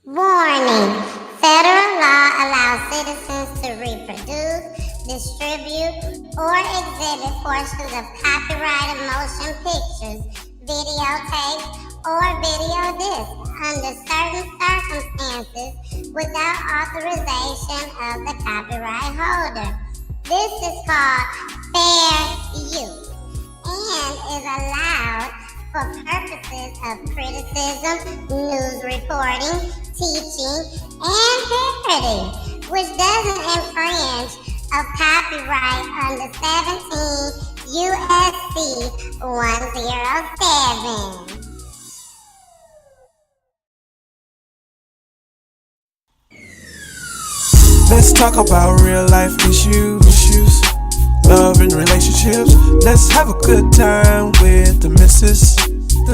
Warning: federal law allows citizens to reproduce, distribute, or exhibit portions of copyrighted motion pictures, videotapes, or video discs under certain circumstances without authorization of the copyright holder. This is called fair use and is allowed for purposes of criticism, news reporting, teaching, and parody, which doesn't infringe of copyright under 17 USC 107. Let's talk about real life issues, love and relationships. Let's have a good time with the missus, yeah.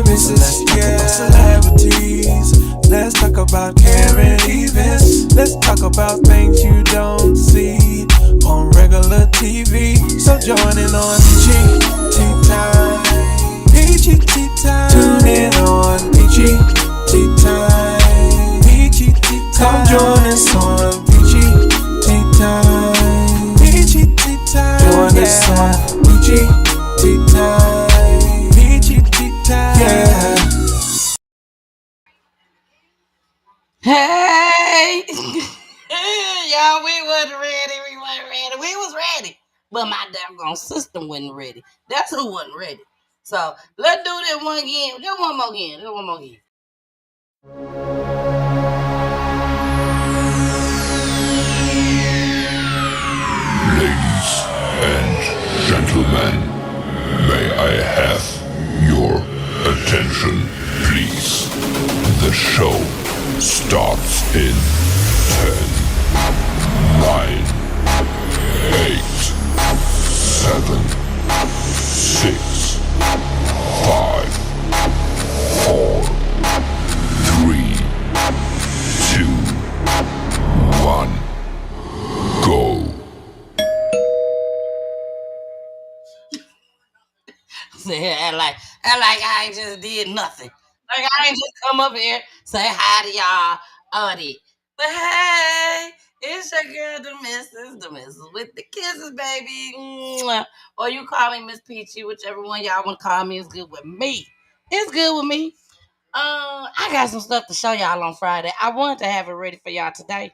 Let's talk about celebrities. Let's talk about caring events. Let's talk about things you don't see on regular TV. So join in on Peachy Tea Tyme. Peachy Tea Tyme. Tune in on Peachy Tea Tyme. Peachy Tea Tyme. Come join us on Peachy Tea Tyme. Peachy Tea Tyme. Join us on Peachy Tea Tyme. Peachy Tea Tyme. Yeah. Hey, y'all, we wasn't ready. We wasn't ready. We was ready, but my damn system wasn't ready. That's who wasn't ready. So let's do that one again. Just one more again. Just one more again. Ladies and gentlemen, may I have your attention, please? The show starts in 10, 9, 8, 7, 6, 5, 4, 3, 2, 1, go. Act like I ain't just did nothing. Like I ain't just come up here say hi to y'all audit. But hey, it's your girl, the missus with the kisses, baby. Mwah. Or you call me Miss Peachy, whichever one y'all want to call me is good with me. It's good with me. I got some stuff to show y'all on Friday. I wanted to have it ready for y'all today,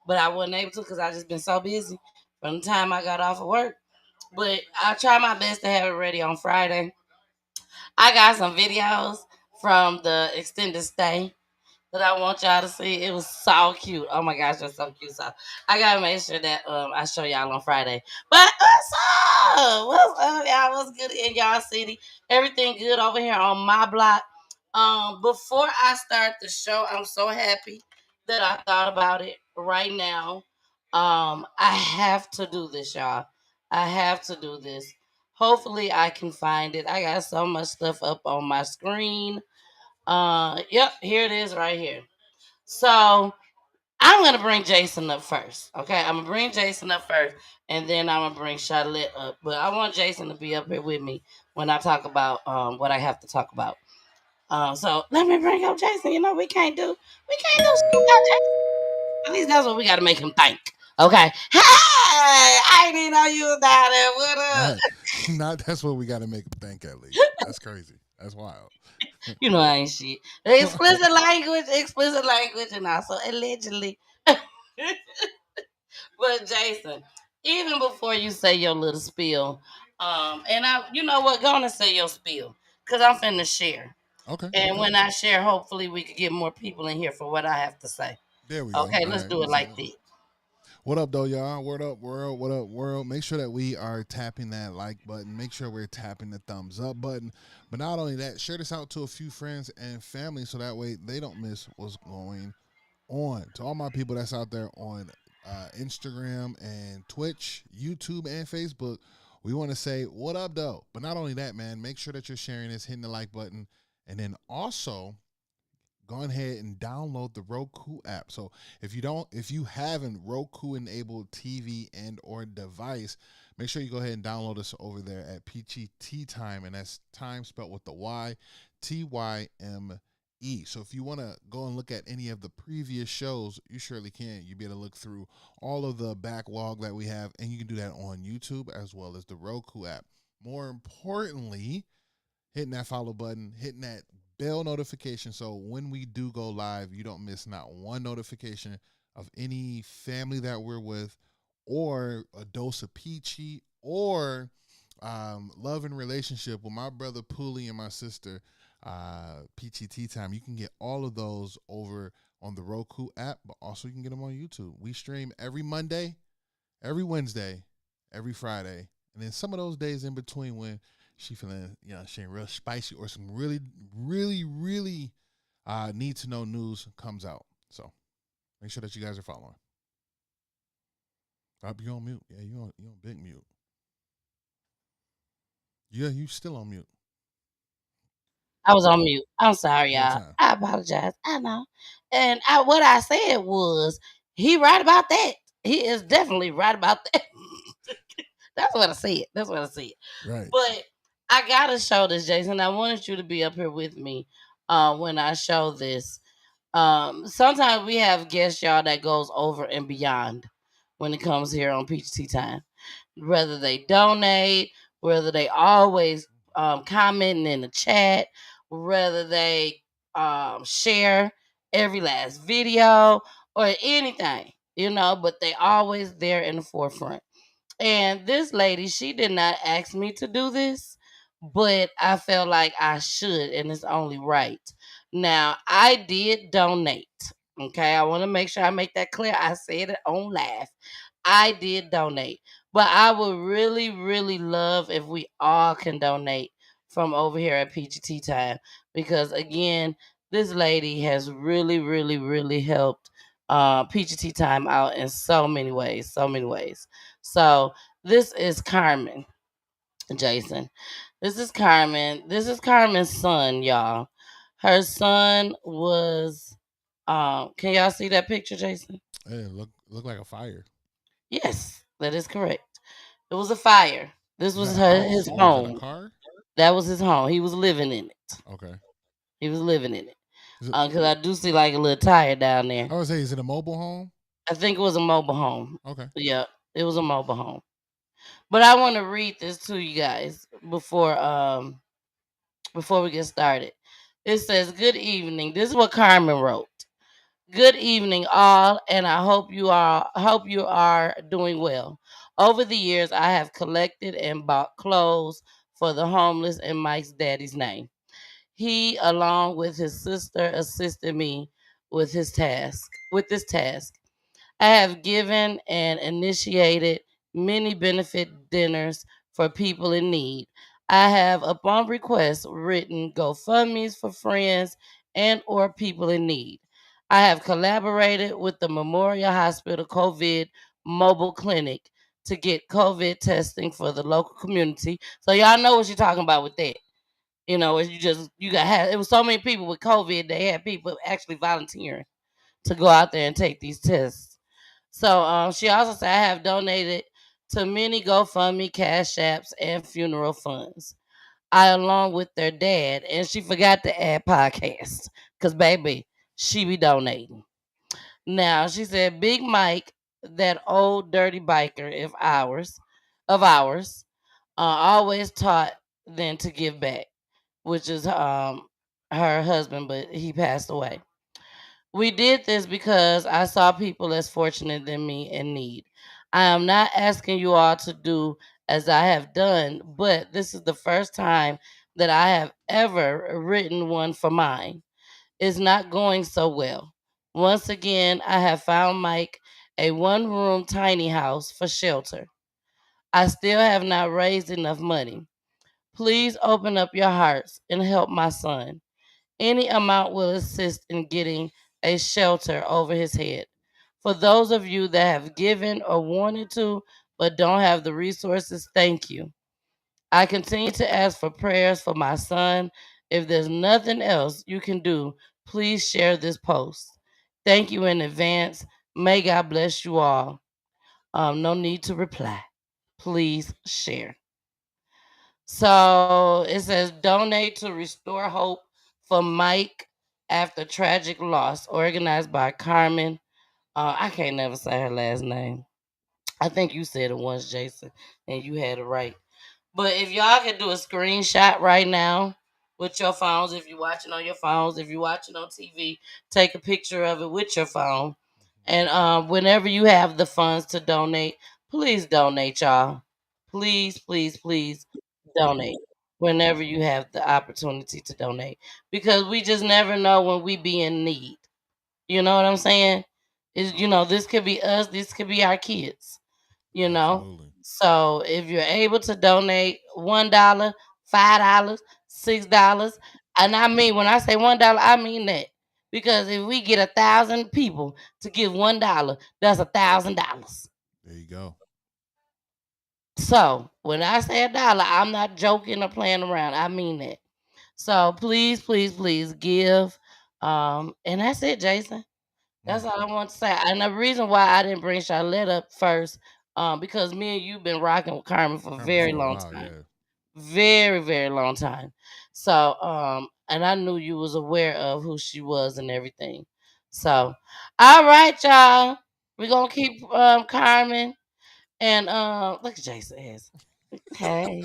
but I wasn't able to because I just been so busy from the time I got off of work. But I'll try my best to have it ready on Friday. I got some videos from the extended stay that I want y'all to see. It was so cute. Oh my gosh, it's so cute. So I gotta make sure that I show y'all on Friday. But what's up? What's up, y'all? What's good in y'all city? Everything good over here on my block. Before I start the show, I'm so happy that I thought about it right now. I have to do this, y'all. I have to do this. Hopefully I can find it. I got so much stuff up on my screen. Yep, here it is right here. So I'm gonna bring Jason up first. Okay, I'm gonna bring Jason up first, and then I'm gonna bring Charlotte up. But I want Jason to be up here with me when I talk about what I have to talk about. So let me bring up Jason. You know we can't do shit without Jason. At least that's what we gotta make him think. Okay. Hey, I didn't even know you was down there. What up? That, not that's what we got to make them think at least. That's crazy. That's wild. You know I ain't shit. Explicit language, and also allegedly. But Jason, even before you say your little spiel, and you know what, gonna say your spiel, cause I'm finna share, Okay. and Okay. when I share, hopefully we can get more people in here for what I have to say. There we go. Okay, All let's right. do it like that. What up, though, y'all? Word up, world. What up, world? Make sure that we are tapping that like button. Make sure we're tapping the thumbs up button. But not only that, share this out to a few friends and family so that way they don't miss what's going on. To all my people that's out there on Instagram and Twitch, YouTube, and Facebook, we want to say, what up, though? But not only that, man, make sure that you're sharing this, hitting the like button, and then also go ahead and download the Roku app. So if you haven't Roku enabled TV and or device, make sure you go ahead and download us over there at Peachy Tea Tyme, and that's time spelled with the Y, TYME. So if you want to go and look at any of the previous shows, you surely can. You'll be able to look through all of the backlog that we have, and you can do that on YouTube as well as the Roku app. More importantly, hitting that follow button, hitting that bell notification, so when we do go live, you don't miss not one notification of any family that we're with, or a dose of peachy, or love and relationship with my brother Pooley and my sister Peachy Tea Tyme. You can get all of those over on the Roku app, but also you can get them on YouTube. We stream every Monday, every Wednesday, every Friday, and then some of those days in between when she feeling, she ain't real spicy or some really, really, really need to know news comes out. So make sure that you guys are following. You on mute? Yeah, you on big mute. Yeah, you still on mute. I was on mute. I'm sorry, Whole y'all. time. I apologize. I know. And what I said was, he right about that. He is definitely right about that. That's what I said. That's what I said. Right. But I gotta show this, Jason. I wanted you to be up here with me when I show this. Sometimes we have guests, y'all, that goes over and beyond when it comes here on Peach Tea Time. Whether they donate, whether they always commenting in the chat, whether they share every last video or anything, but they always there in the forefront. And this lady, she did not ask me to do this, but I felt like I should, and it's only right. Now, I did donate. Okay, I want to make sure I make that clear. I said it on live. I did donate, but I would really, really love if we all can donate from over here at Peachy Tea Time, because again, this lady has really, really, really helped Peachy Tea Time out in so many ways, so many ways. So this is Carmen, Jason. This is Carmen. This is Carmen's son, y'all. Her son was. Can y'all see that picture, Jason? Hey, look like a fire. Yes, that is correct. It was a fire. This Is was that a house his or is that a home. car? That was his home. He was living in it. Okay. He was living in it. Is it, Because I do see like a little tire down there. I would say, is it a mobile home? I think it was a mobile home. Okay. Yeah, it was a mobile home. But I want to read this to you guys before we get started. It says, "Good evening." This is what Carmen wrote. "Good evening, all, and I hope you are doing well. Over the years, I have collected and bought clothes for the homeless in Mike's daddy's name. He, along with his sister, assisted me with his task. With this task, I have given and initiated many benefit dinners for people in need. I have, upon request, written GoFundMe's for friends and or people in need. I have collaborated with the Memorial Hospital COVID mobile clinic to get COVID testing for the local community." So y'all know what you're talking about with that. It was so many people with COVID, they had people actually volunteering to go out there and take these tests. So she also said, "I have donated to many GoFundMe, Cash Apps, and funeral funds. I, along with their dad," and she forgot to add podcast, because baby, she be donating. Now she said, "Big Mike, that old dirty biker of ours, always taught them to give back," which is her husband, but he passed away. "We did this because I saw people less fortunate than me in need. I am not asking you all to do as I have done, but this is the first time that I have ever written one for mine. It's not going so well. Once again, I have found Mike a one room tiny house for shelter. I still have not raised enough money. Please open up your hearts and help my son. Any amount will assist in getting a shelter over his head. For those of you that have given or wanted to but don't have the resources, thank you. I continue to ask for prayers for my son. If there's nothing else you can do, please share this post. Thank you in advance. May God bless you all." No need to reply. Please share. So it says, "Donate to restore hope for Mike after tragic loss, organized by Carmen. I can't never say her last name. I think you said it once, Jason, and you had it right. But if y'all can do a screenshot right now with your phones, if you're watching on your phones, if you're watching on TV, take a picture of it with your phone. And whenever you have the funds to donate, please donate, y'all. Please, please, please donate whenever you have the opportunity to donate. Because we just never know when we be in need. You know what I'm saying? This could be us, this could be our kids, you know. Absolutely. So if you're able to donate $1, $5, $6, and I mean when I say $1, I mean that. Because if we get 1,000 people to give $1, that's $1,000. There you go. So when I say a dollar, I'm not joking or playing around. I mean that. So please, please, please give. And that's it, Jason. That's Mm. all I want to say. And the reason why I didn't bring Charlotte up first, because me and you been rocking with Carmen for a Carmen very for a long while, time. yeah. Very, very long time. So, and I knew you was aware of who she was and everything. So, all right, y'all. We're gonna keep Carmen and look at Jason ass. Hey.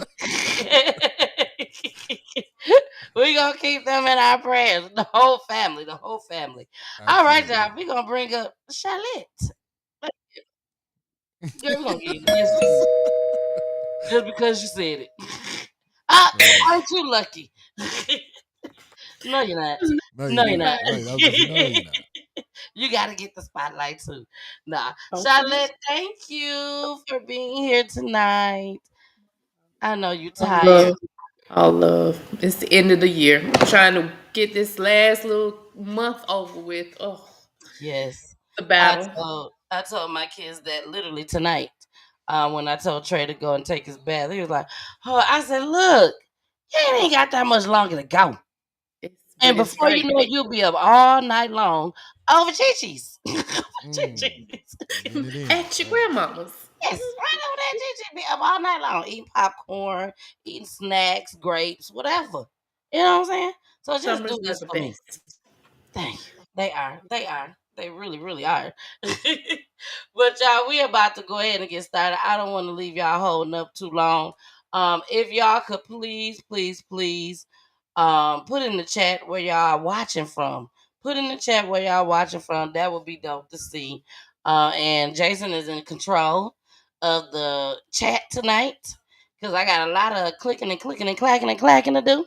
We gonna keep them in our prayers. The whole family. The whole family. All right, Absolutely. y'all. We gonna bring up Charlotte. Girl, we gonna give you this for you. Just because you said it. Right. Aren't you lucky? No, you're not. No, you're No, you're not. not. Right. I was gonna say no, you're not. You gotta get the spotlight too. Nah. Okay. Charlotte, thank you for being here tonight. I know you All tired. love. All love. It's the end of the year. I'm trying to get this last little month over with. Oh, Yes. the battle. I told my kids that literally tonight. When I told Trey to go and take his bath, he was like, "Oh," I said, "Look, you ain't got that much longer to go, and But it's before you right. know it, you'll be up all night long over Chi-Chi's." Mm. Chi-Chi's. Getting it in. At your Right. grandmama's. Yes, right over there, Chi-Chi. Be up all night long, eating popcorn, eating snacks, grapes, whatever. You know what I'm saying? So just do Summers are this the for me. best. Thank you. They are. They are. They really, really are. But y'all, we about to go ahead and get started. I don't want to leave y'all holding up too long. If y'all could please, please, please, put in the chat where y'all watching from. Put in the chat where y'all watching from. That would be dope to see. And Jason is in control of the chat tonight because I got a lot of clicking and clicking and clacking and clacking to do.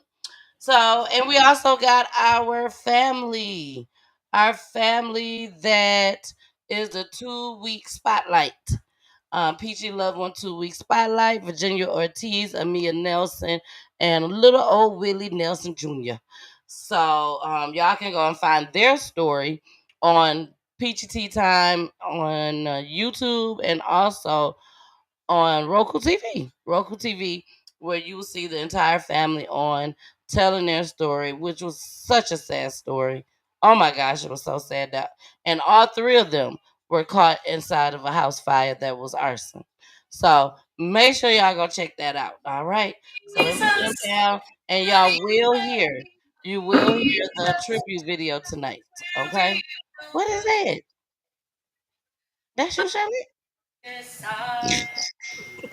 So, and we also got our family that is the 2 week spotlight. Peachy Love One 2 week spotlight, Virginia Ortiz, Amia Nelson, and little old Willie Nelson Jr. So, y'all can go and find their story on Peachy Tea Tyme on YouTube and also on Roku TV. Roku TV, where you will see the entire family on telling their story, which was such a sad story. Oh my gosh, it was so sad that, and all three of them were caught inside of a house fire that was arson. So make sure y'all go check that out. All right. So let me jump down, and you will hear the tribute video tonight. Okay. What is that? That's you, Shelly?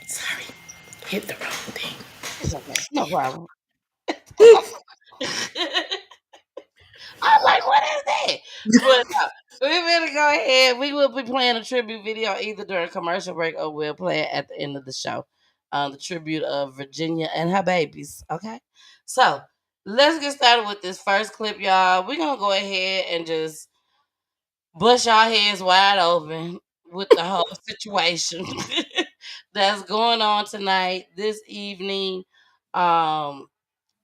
Sorry. Hit the wrong thing. It's okay. No problem. I'm like, what is that? But we better go ahead. We will be playing a tribute video either during commercial break or we'll play it at the end of the show. The tribute of Virginia and her babies. Okay. So let's get started with this first clip, y'all. We're gonna go ahead and just bust our heads wide open with the whole situation that's going on tonight, this evening. Um,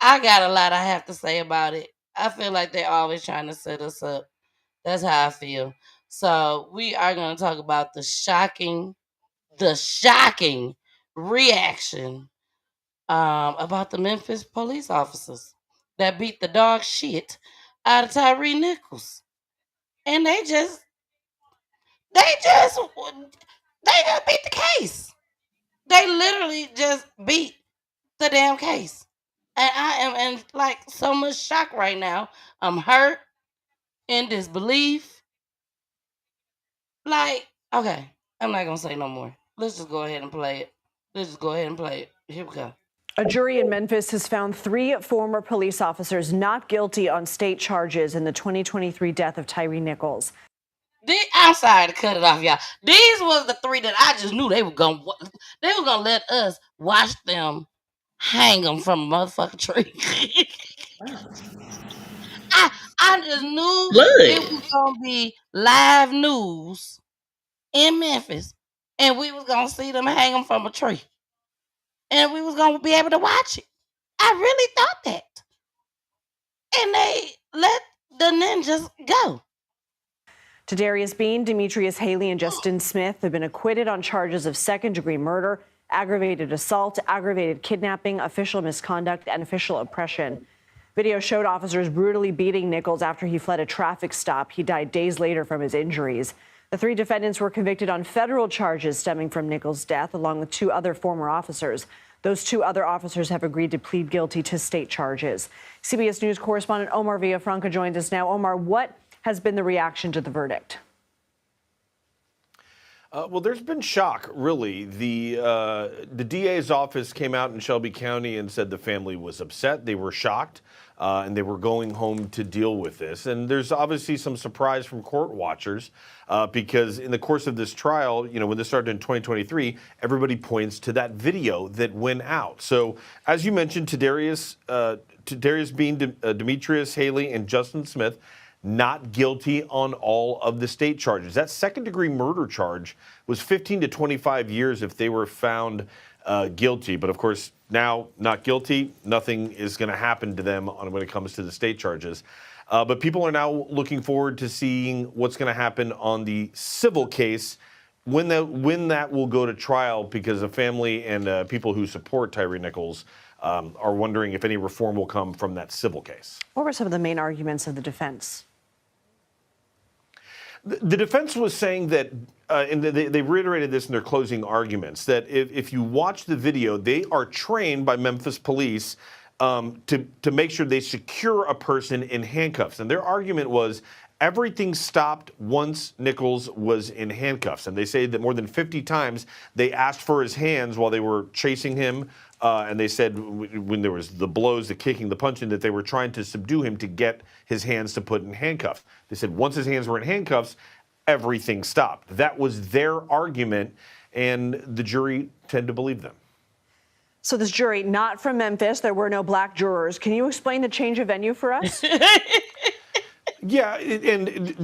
I got a lot I have to say about it. I feel like they're always trying to set us up. That's how I feel. So we are going to talk about the shocking reaction about the Memphis police officers that beat the dog shit out of Tyre Nichols, and they just they just beat the case. They literally just beat the damn case. And I am in like so much shock right now. I'm hurt. in disbelief. Like, okay, I'm not gonna say no more. Let's just go ahead and play it. Here we go. A jury in Memphis has found 3 former police officers not guilty on state charges in the 2023 death of Tyre Nichols. I'm sorry to cut it off, y'all. These was the 3 that I just knew they were gonna let us watch them hang them from a motherfucking tree. I just knew it was gonna be live news in Memphis, and we was gonna see them hang them from a tree, and we was gonna be able to watch it. I really thought that, and they let the ninjas go. Tadarius Bean, Demetrius Haley, and Justin Smith have been acquitted on charges of second-degree murder, aggravated assault, aggravated kidnapping, official misconduct, and official oppression. Video showed officers brutally beating Nichols after he fled a traffic stop. He died days later from his injuries. The 3 defendants were convicted on federal charges stemming from Nichols' death, along with 2 other former officers. Those 2 other officers have agreed to plead guilty to state charges. CBS News correspondent Omar Villafranca joins us now. Omar, what has been the reaction to the verdict? Well, there's been shock, really. The DA's office came out in Shelby County and said the family was upset. They were shocked, and they were going home to deal with this. And there's obviously some surprise from court watchers because in the course of this trial, when this started in 2023, everybody points to that video that went out. So, as you mentioned, Tadarius Bean, Demetrius Haley, and Justin Smith not guilty on all of the state charges. That second-degree murder charge was 15 to 25 years if they were found guilty. But, of course, now not guilty, nothing is going to happen to them when it comes to the state charges. But people are now looking forward to seeing what's going to happen on the civil case when that will go to trial, because the family and people who support Tyre Nichols are wondering if any reform will come from that civil case. What were some of the main arguments of the defense? The defense was saying that, and they reiterated this in their closing arguments, that if you watch the video, they are trained by Memphis police to make sure they secure a person in handcuffs. And their argument was everything stopped once Nichols was in handcuffs. And they say that more than 50 times they asked for his hands while they were chasing him. And they said when there was the blows, the kicking, the punching, that they were trying to subdue him to get his hands to put in handcuffs. They said once his hands were in handcuffs, everything stopped. That was their argument, and the jury tended to believe them. So this jury, not from Memphis, there were no black jurors. Can you explain the change of venue for us? Yeah, and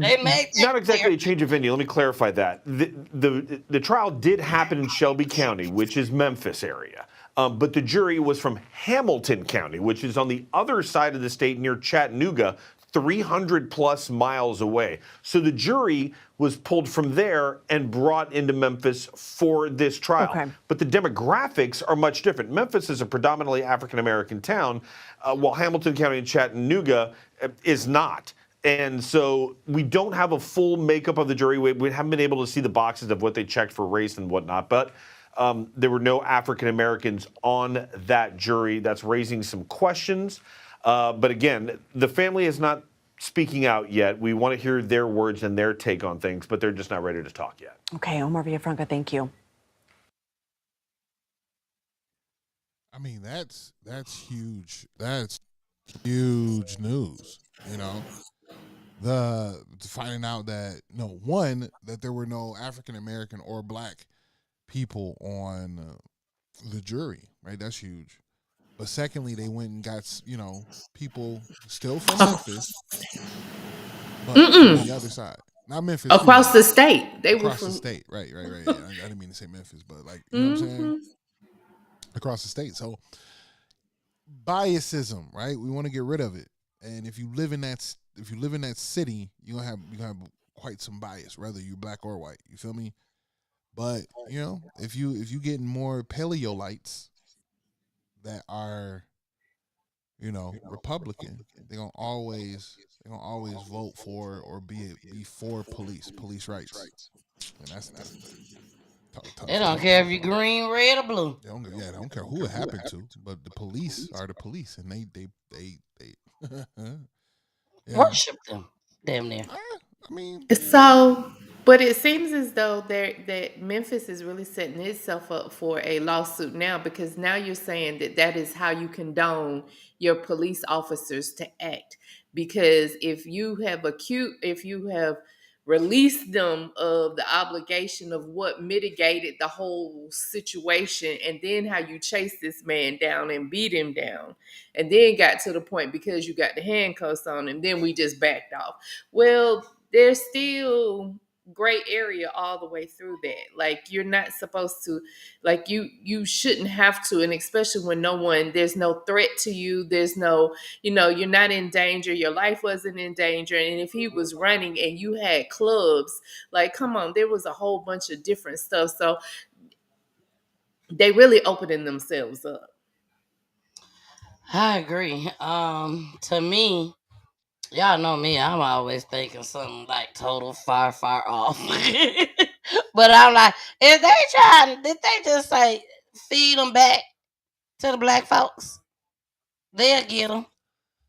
not exactly a change of venue. Let me clarify that. The trial did happen in Shelby County, which is Memphis area. But the jury was from Hamilton County, which is on the other side of the state near Chattanooga, 300 plus miles away. So the jury was pulled from there and brought into Memphis for this trial. Okay. But the demographics are much different. Memphis is a predominantly African-American town, while Hamilton County and Chattanooga is not. And so we don't have a full makeup of the jury. We haven't been able to see the boxes of what they checked for race and whatnot. But there were no African Americans on that jury. That's raising some questions. But again, the family is not speaking out yet. We want to hear their words and their take on things, but they're just not ready to talk yet. Okay, Omar Villafranca, thank you. I mean, that's huge. That's huge news, The finding out that that there were no African American or black people on the jury, right? That's huge. But secondly, they went and got people still from Memphis, but from the other side, not Memphis, across the state. They were across the state, right. I didn't mean to say Memphis, but you know what I'm saying? Across the state. So biasism, right? We want to get rid of it. And if you live in that city, you're gonna have quite some bias, whether you're black or white. You feel me? But if you getting more paleolites that are, Republican, they're gonna always vote for or be for police rights. And that's tough. They don't care if you're green, red, or blue. They don't care who it happened to, but the police are the police, and they worship them. Damn near. I mean, So, but it seems as though that Memphis is really setting itself up for a lawsuit now, because now you're saying that that is how you condone your police officers to act. Because if you have released them of the obligation of what mitigated the whole situation, and then how you chased this man down and beat him down, and then got to the point because you got the handcuffs on him, then we just backed off. Well, there's still gray area all the way through that. Like, you're not supposed to, like, you shouldn't have to, and especially when there's no threat to you, there's no, you're not in danger, your life wasn't in danger. And if he was running and you had clubs, like, come on, there was a whole bunch of different stuff. So they really opening themselves up. I agree. To me, y'all know me. I'm always thinking something like total far, far off. But I'm like, if they trying, did they just say feed them back to the black folks? They'll get them.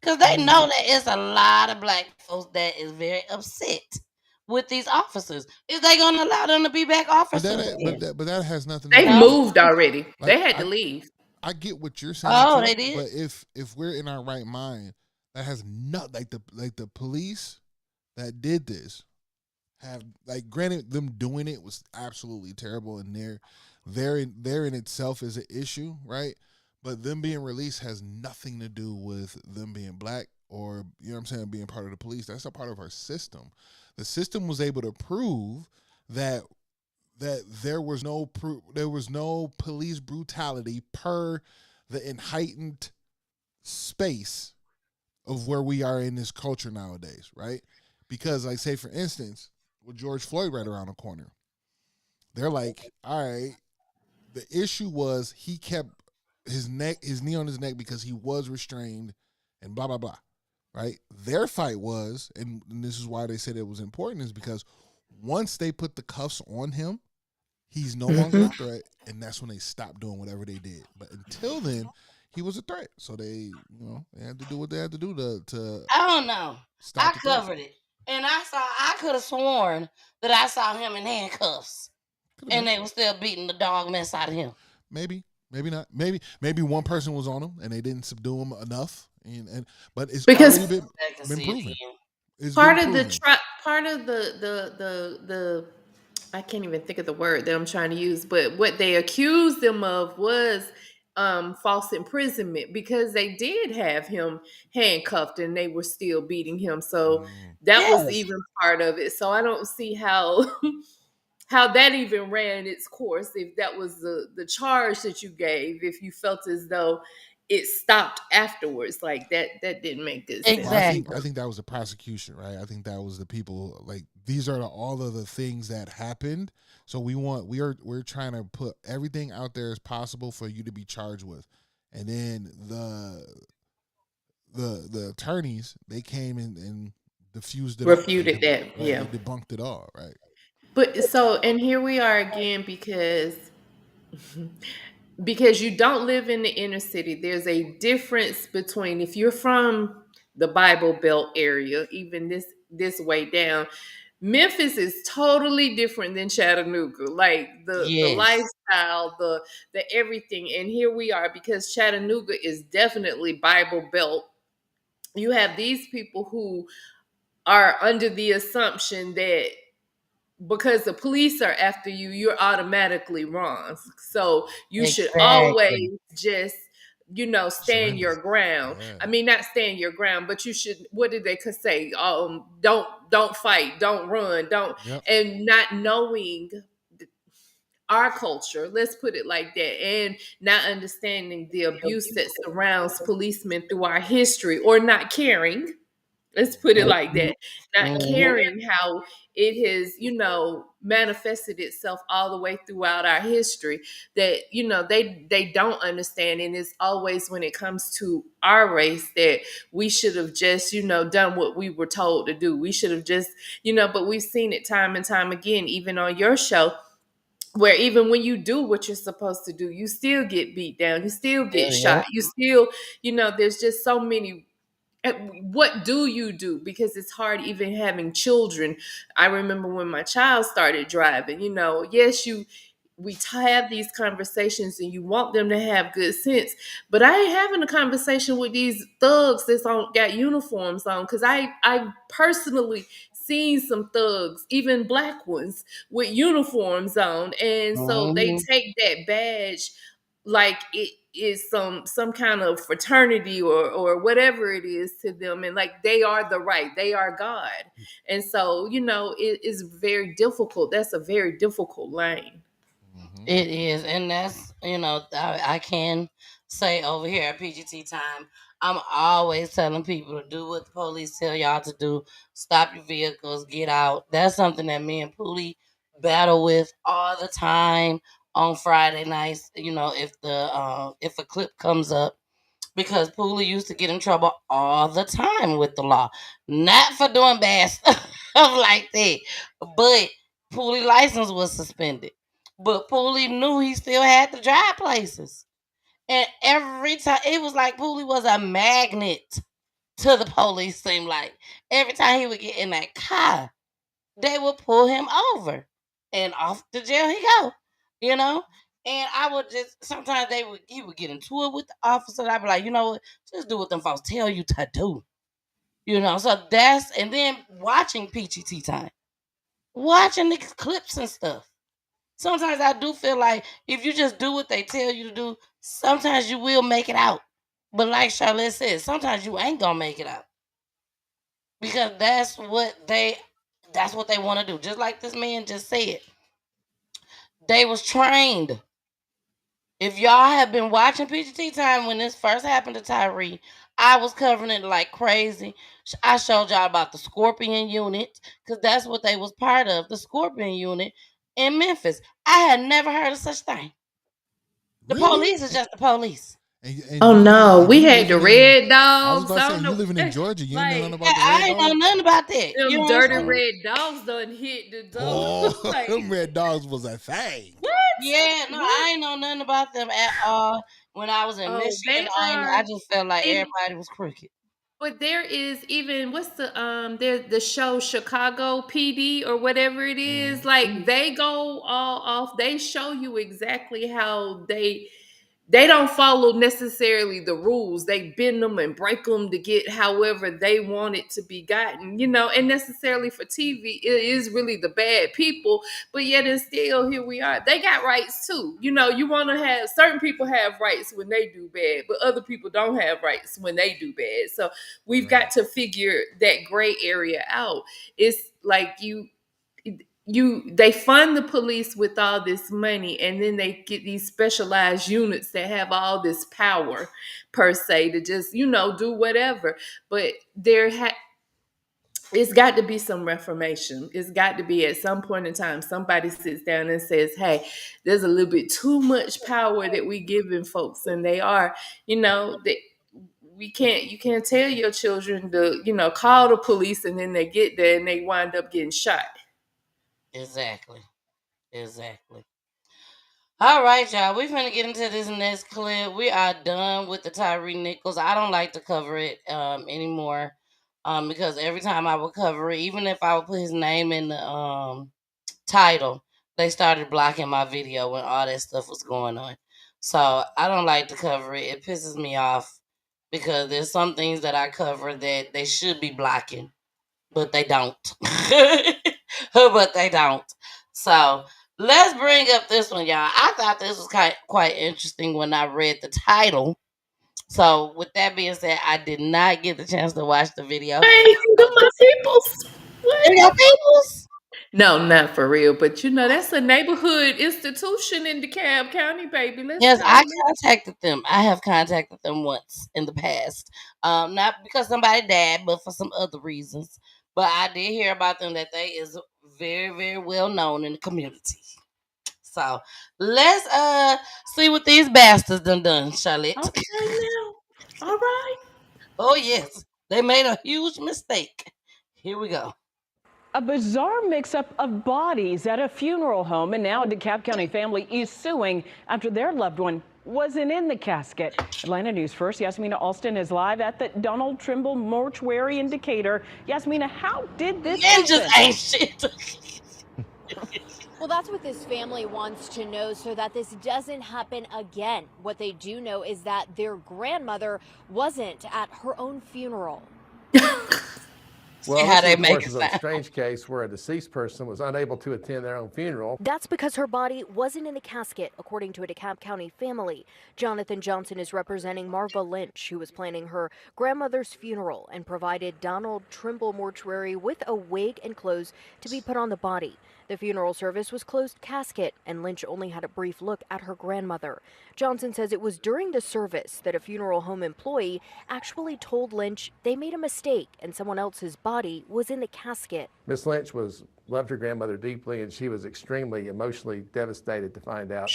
Because they know that it's a lot of black folks that is very upset with these officers. Is they going to allow them to be back but officers? that has nothing to They do No? with, moved already. like, They had to leave. I get what you're saying Oh, too, they did? but if we're in our right mind, that has not, like the police that did this have, like, granted, them doing it was absolutely terrible, and there in itself is an issue, right? But them being released has nothing to do with them being black, or, you know what I'm saying, being part of the police. That's a part of our system. The system was able to prove that there was no police brutality per the heightened space of where we are in this culture nowadays, right? Because, like, say for instance, with George Floyd right around the corner, they're like, all right, the issue was he kept his knee on his neck because he was restrained and blah blah blah, right? Their fight was, and this is why they said it was important, is because once they put the cuffs on him, he's no longer a threat, and that's when they stopped doing whatever they did. But until then, he was a threat, so they had to do what they had to do to I don't know. stop I the threat. covered it. And I could have sworn that I saw him in handcuffs. Could've And been. they were still beating the dog mess out of him. Maybe not. Maybe one person was on him and they didn't subdue him enough. But it's Because already I can been see it proven. again. It's part been of the proven. part of the I can't even think of the word that I'm trying to use, but what they accused them of was false imprisonment, because they did have him handcuffed and they were still beating him. So that was Yes. even part of it. So I don't see how how that even ran its course, if that was the charge that you gave, if you felt as though it stopped afterwards. Like, that didn't make good sense. Well, I Exactly. think that was the prosecution, right? I think that was the people, like, these are all of the things that happened. So we're trying to put everything out there as possible for you to be charged with. And then the attorneys, they came and diffused it all. Refuted that, Right? yeah. They debunked it all, right? But so, and here we are again, because you don't live in the inner city. There's a difference between, if you're from the Bible Belt area, even this way down, Memphis is totally different than Chattanooga. Like, the Yes. lifestyle, the everything. And here we are, because Chattanooga is definitely Bible Belt. You have these people who are under the assumption that because the police are after you, you're automatically wrong. So you should always Exactly. just, stand your Surrender. ground. Yeah. I mean, not stand your ground, but you should, what did they could say? Don't fight, don't run, don't, Yep. and not knowing our culture, let's put it like that, and not understanding the abuse that surrounds policemen through our history, or not caring. Let's put it like that. Not Mhm. caring how it has, manifested itself all the way throughout our history, that, they don't understand. And it's always when it comes to our race that we should have just, done what we were told to do. We should have just, but we've seen it time and time again, even on your show, where even when you do what you're supposed to do, you still get beat down, you still get Yeah. shot, you still, there's just so many. what do you do? Because it's hard even having children. I remember when my child started driving, yes, we have these conversations and you want them to have good sense, but I ain't having a conversation with these thugs that's got uniforms on, because I personally seen some thugs, even black ones, with uniforms on, and so they Mhm. take that badge like it is some kind of fraternity or whatever it is to them, and like they are they are God. And so it is very difficult. That's a very difficult lane. It is, and that's I can say over here at Peachy Tea Time, I'm always telling people to do what the police tell y'all to do. Stop your vehicles, get out. That's something that me and Poolie battle with all the time on Friday nights. If a clip comes up, because Poolie used to get in trouble all the time with the law, not for doing bad stuff like that, but Poolie license was suspended. But Poolie knew he still had to drive places, and every time it was like Poolie was a magnet to the police. Seemed like every time he would get in that car, they would pull him over, and off to jail he go. You know, and I would just sometimes he would get into it with the officer. I'd be like, you know what, just do what them folks tell you to do. So and then watching Peachy Tea Time, watching the clips and stuff. Sometimes I do feel like if you just do what they tell you to do, sometimes you will make it out. But like Charlotte said, sometimes you ain't gonna make it out because that's what they want to do. Just like this man just said, they was trained. If y'all have been watching Peachy Tea Time when this first happened to Tyre, I was covering it like crazy. I showed y'all about the Scorpion unit because that's what they was part of, the Scorpion unit in Memphis. I had never heard of such thing. The Really? police is just the police. And Oh no, we you had the living in? red I was dogs. about to I say don't you know, living in Georgia. You ain't know nothing like Yeah, about the red I ain't know dogs. nothing about that. You them know what I'm dirty saying? red dogs done hit the door. Oh, Like them red dogs was a thing. what? Yeah, no, What? I ain't know nothing about them at all. When I was in Oh, Michigan, they I are. just felt like And everybody was crooked. but there is even what's there's the show Chicago PD or whatever it is. Like they go all off. They show you exactly how they don't follow necessarily the rules. They bend them and break them to get however they want it to be gotten, and necessarily for TV, it is really the bad people, but yet and still here we are. They got rights too. You want to have certain people have rights when they do bad, but other people don't have rights when they do bad. So we've got to figure that gray area out. It's like they fund the police with all this money, and then they get these specialized units that have all this power per se to just do whatever. But it's got to be some reformation. It's got to be at some point in time somebody sits down and says, hey, there's a little bit too much power that we giving folks, and they are that you can't tell your children to call the police, and then they get there and they wind up getting shot. Exactly. Exactly. All right, y'all. We're gonna get into this next clip. We are done with the Tyre Nichols. I don't like to cover it anymore. Because every time I would cover it, even if I would put his name in the title, they started blocking my video when all that stuff was going on. So I don't like to cover it. It pisses me off because there's some things that I cover that they should be blocking, but they don't. But they don't. So let's bring up this one, y'all. I thought this was quite interesting when I read the title. So with that being said, I did not get the chance to watch the video. Hey, them my peoples. There What? you go, peoples. No, not for real. But that's a neighborhood institution in DeKalb County, baby. Let's Yes, go. I contacted them. I have contacted them once in the past. Not because somebody died, but for some other reasons. But I did hear about them that they is very, very well known in the community. So let's see what these bastards done, Charlotte. Okay, now. All right. Oh yes, they made a huge mistake. Here we go. A bizarre mix-up of bodies at a funeral home, and now a DeKalb County family is suing after their loved one wasn't in the casket. Atlanta News First, Yasmina Alston is live at the Donald Trimble Mortuary in Decatur. Yasmina, how did this Ninjas happen? ain't shit. Well, that's what this family wants to know so that this doesn't happen again. What they do know is that their grandmother wasn't at her own funeral. Well, how this, they of make course, it is a sound. strange case where a deceased person was unable to attend their own funeral. That's because her body wasn't in the casket, according to a DeKalb County family. Jonathan Johnson is representing Marva Lynch, who was planning her grandmother's funeral and provided Donald Trimble Mortuary with a wig and clothes to be put on the body. The funeral service was closed casket, and Lynch only had a brief look at her grandmother. Johnson says it was during the service that a funeral home employee actually told Lynch they made a mistake and someone else's body was in the casket. Miss Lynch loved her grandmother deeply, and she was extremely emotionally devastated to find out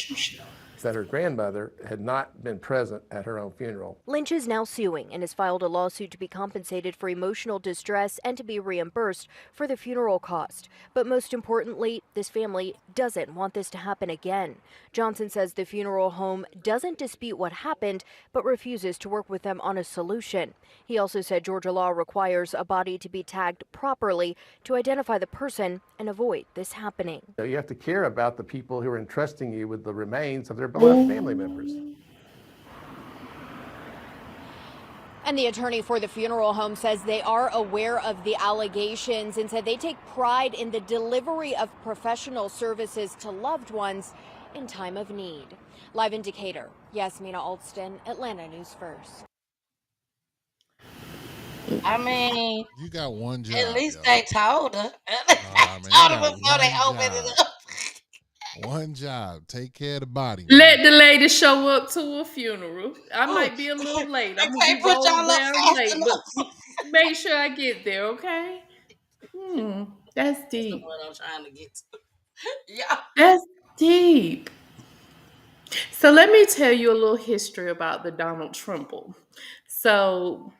that her grandmother had not been present at her own funeral. Lynch is now suing and has filed a lawsuit to be compensated for emotional distress and to be reimbursed for the funeral cost. But most importantly, this family doesn't want this to happen again. Johnson says the funeral home doesn't dispute what happened, but refuses to work with them on a solution. He also said Georgia law requires a body to be tagged properly to identify the person and avoid this happening. You have to care about the people who are entrusting you with the remains of their beloved family members. And the attorney for the funeral home says they are aware of the allegations and said they take pride in the delivery of professional services to loved ones in time of need. Live in Decatur, Yasmina Alston, Atlanta News First. I mean, You got one job. at least yo. they told her. Nah, man, you Told her got before they one opened job. it up. One job. Take care of the body. Man. Let the lady show up to a funeral. I might be a little late. I'm gonna Can't be put rolled y'all up down fast late, enough. but make sure I get there, okay? That's That's deep. what I'm trying to get to. Yeah. That's deep. So let me tell you a little history about the Donald Trimble. So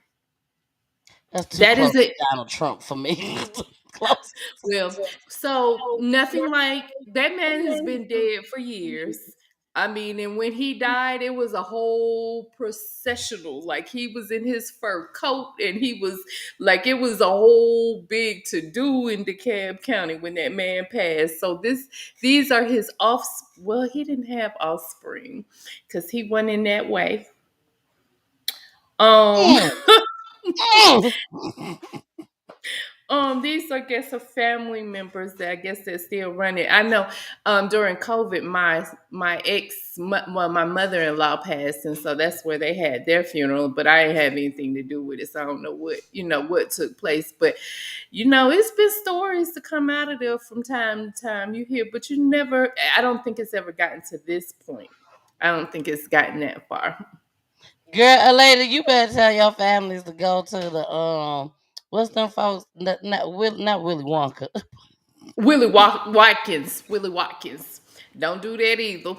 That's too that close is it. to Donald Trump for me. Close. Well, so nothing like that man has been dead for years. I mean, and when he died, it was a whole processional. Like he was in his fur coat, and he was like it was a whole big to do in DeKalb County when that man passed. So these are his offspring. Well, he didn't have offspring because he went in that way. Um, Mm. These I guess are family members that I guess that still run it. I know during COVID my mother-in-law passed, and so that's where they had their funeral, but I didn't have anything to do with it. So I don't know what took place. But it's been stories to come out of there from time to time. You hear, but I don't think it's ever gotten to this point. I don't think it's gotten that far. Girl, lady, you better tell your families to go to the what's them folks? Not Willy Wonka. Willie Watkins. Don't do that either.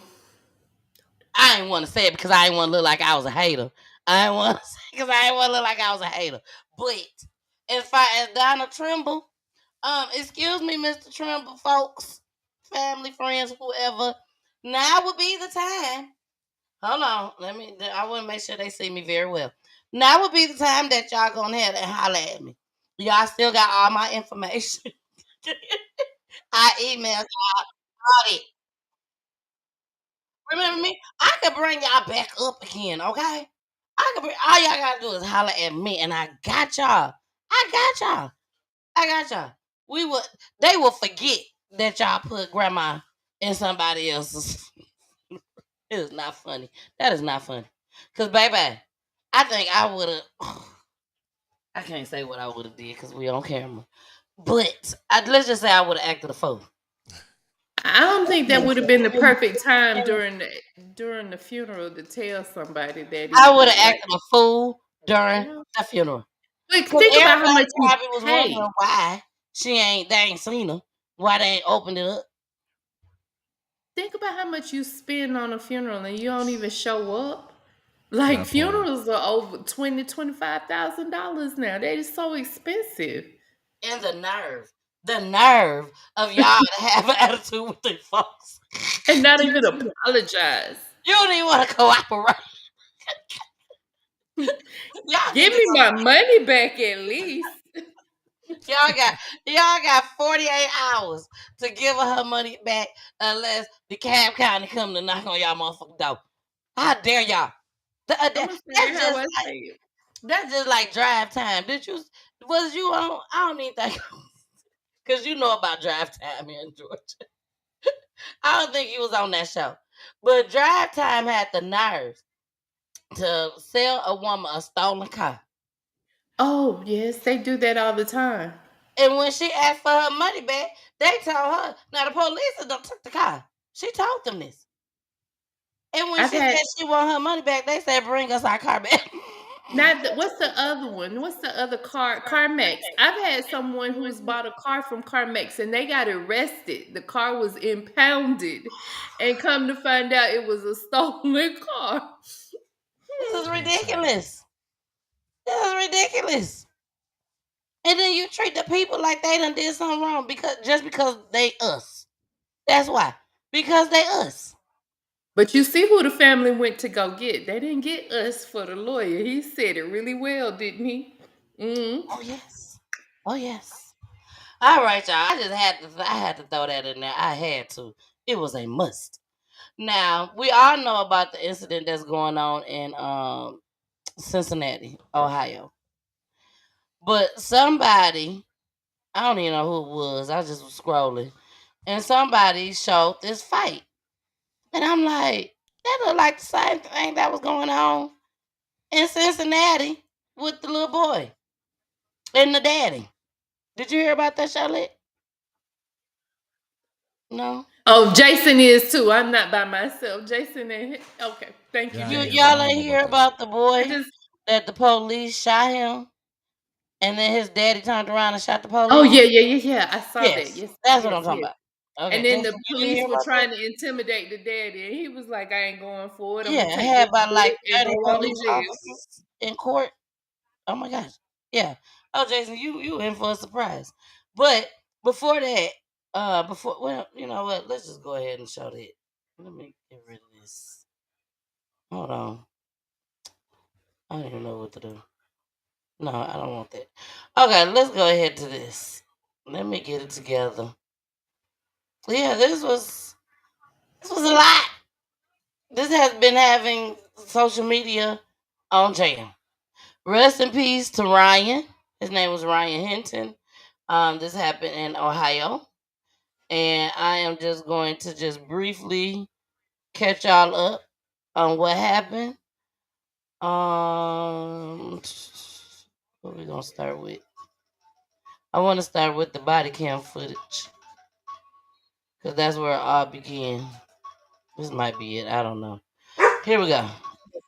I ain't want to say it because I ain't want to look like I was a hater. I ain't want to say because I ain't want to look like I was a hater. But as Donald Trimble, excuse me, Mr. Trimble, folks, family, friends, whoever. Now would be the time. Hold on, I want to make sure they see me very well. Now would be the time that y'all gonna have to holler at me. Y'all still got all my information. I emailed y'all all it. Remember me? I could bring y'all back up again, okay? All y'all gotta do is holler at me, and I got y'all. I got y'all. I got y'all. They will forget that y'all put grandma in somebody else's. It is not funny. That is not funny. Cause baby, I think I would have. I can't say what I would have did because we on camera. But let's just say I would have acted a fool. I don't think that would have been the perfect time during the funeral to tell somebody that I would have acted a fool during the funeral. But think about how much you Probably was pay. wondering why they ain't seen her. Why they ain't opened it up. Think about how much you spend on a funeral and you don't even show up. Like funerals are over $25,000 now. They are so expensive. And the nerve of y'all to have an attitude with their folks. And not even apologize. You don't even want to cooperate. Y'all Give me my money back at least. Y'all got 48 hours to give her money back unless the Cab County come to knock on y'all motherfucking door. How dare y'all? That's just like drive time. Was you on? I don't even think, because you know about drive time here in Georgia. I don't think he was on that show. But drive time had the nerve to sell a woman a stolen car. Oh, yes, they do that all the time. And when she asked for her money back, they told her, now the police don't took the car. She told them this. And when she said she want her money back, they said, bring us our car back. What's the other one? What's the other car? CarMax. I've had someone who's bought a car from CarMax and they got arrested. The car was impounded, and come to find out it was a stolen car. This is ridiculous. And then you treat the people like they done did something wrong because they us. That's why. Because they us. But you see who the family went to go get. They didn't get us for the lawyer. He said it really well, didn't he? Mm-hmm. Oh yes. All right, y'all. I had to throw that in there. I had to. It was a must. Now, we all know about the incident that's going on in Cincinnati, Ohio. But somebody, I don't even know who it was, I just was scrolling, and somebody showed this fight. And I'm like, that looked like the same thing that was going on in Cincinnati with the little boy and the daddy. Did you hear about that, Charlotte? No? Oh, Jason is too. I'm not by myself. Jason and okay. Thank you. Y'all ain't hear about the boy that the police shot him, and then his daddy turned around and shot the police? Oh yeah. I saw that. Yes, that's what I'm talking about. Okay, and then the police were trying to intimidate the daddy, and he was like, "I ain't going for it." I'm Yeah, had about like 30 police officers in court. Oh my gosh. Yeah. Oh, Jason, you in for a surprise. But before that, you know what? Let's just go ahead and show that. Let me get rid of this. Hold on. I don't even know what to do. No, I don't want that. Okay, let's go ahead to this. Let me get it together. Yeah, this was a lot. This has been having social media on jam. Rest in peace to Ryan. His name was Ryan Hinton. This happened in Ohio. And I am just going to just briefly catch y'all up on what happened. What we gonna start with? I want to start with the body cam footage, because that's where it all began. This might be it. I don't know. Here we go.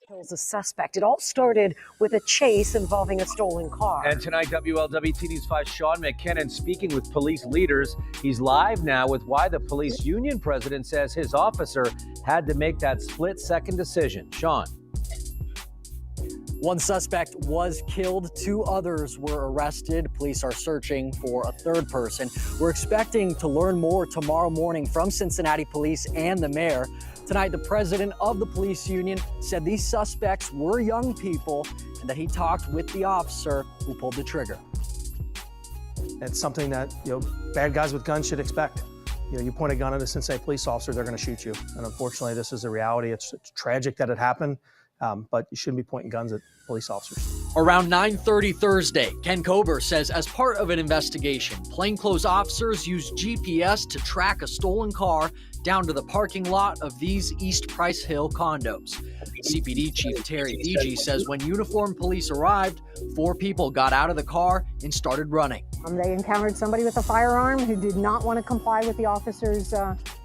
Kills a suspect. It all started with a chase involving a stolen car. And tonight, WLWT News 5's Sean McKinnon speaking with police leaders. He's live now with why the police union president says his officer had to make that split-second decision. Sean. One suspect was killed. 2 others were arrested. Police are searching for a 3rd person. We're expecting to learn more tomorrow morning from Cincinnati police and the mayor. Tonight, the president of the police union said these suspects were young people and that he talked with the officer who pulled the trigger. It's something that, bad guys with guns should expect. You point a gun at a Cincinnati police officer, they're going to shoot you. And unfortunately, this is the reality. It's tragic that it happened, but you shouldn't be pointing guns at police officers. Around 9:30 Thursday, Ken Kober says as part of an investigation, plainclothes officers used GPS to track a stolen car down to the parking lot of these East Price Hill condos. CPD Chief Tyre Nichols says when uniformed police arrived, 4 people got out of the car and started running. They encountered somebody with a firearm who did not want to comply with the officer's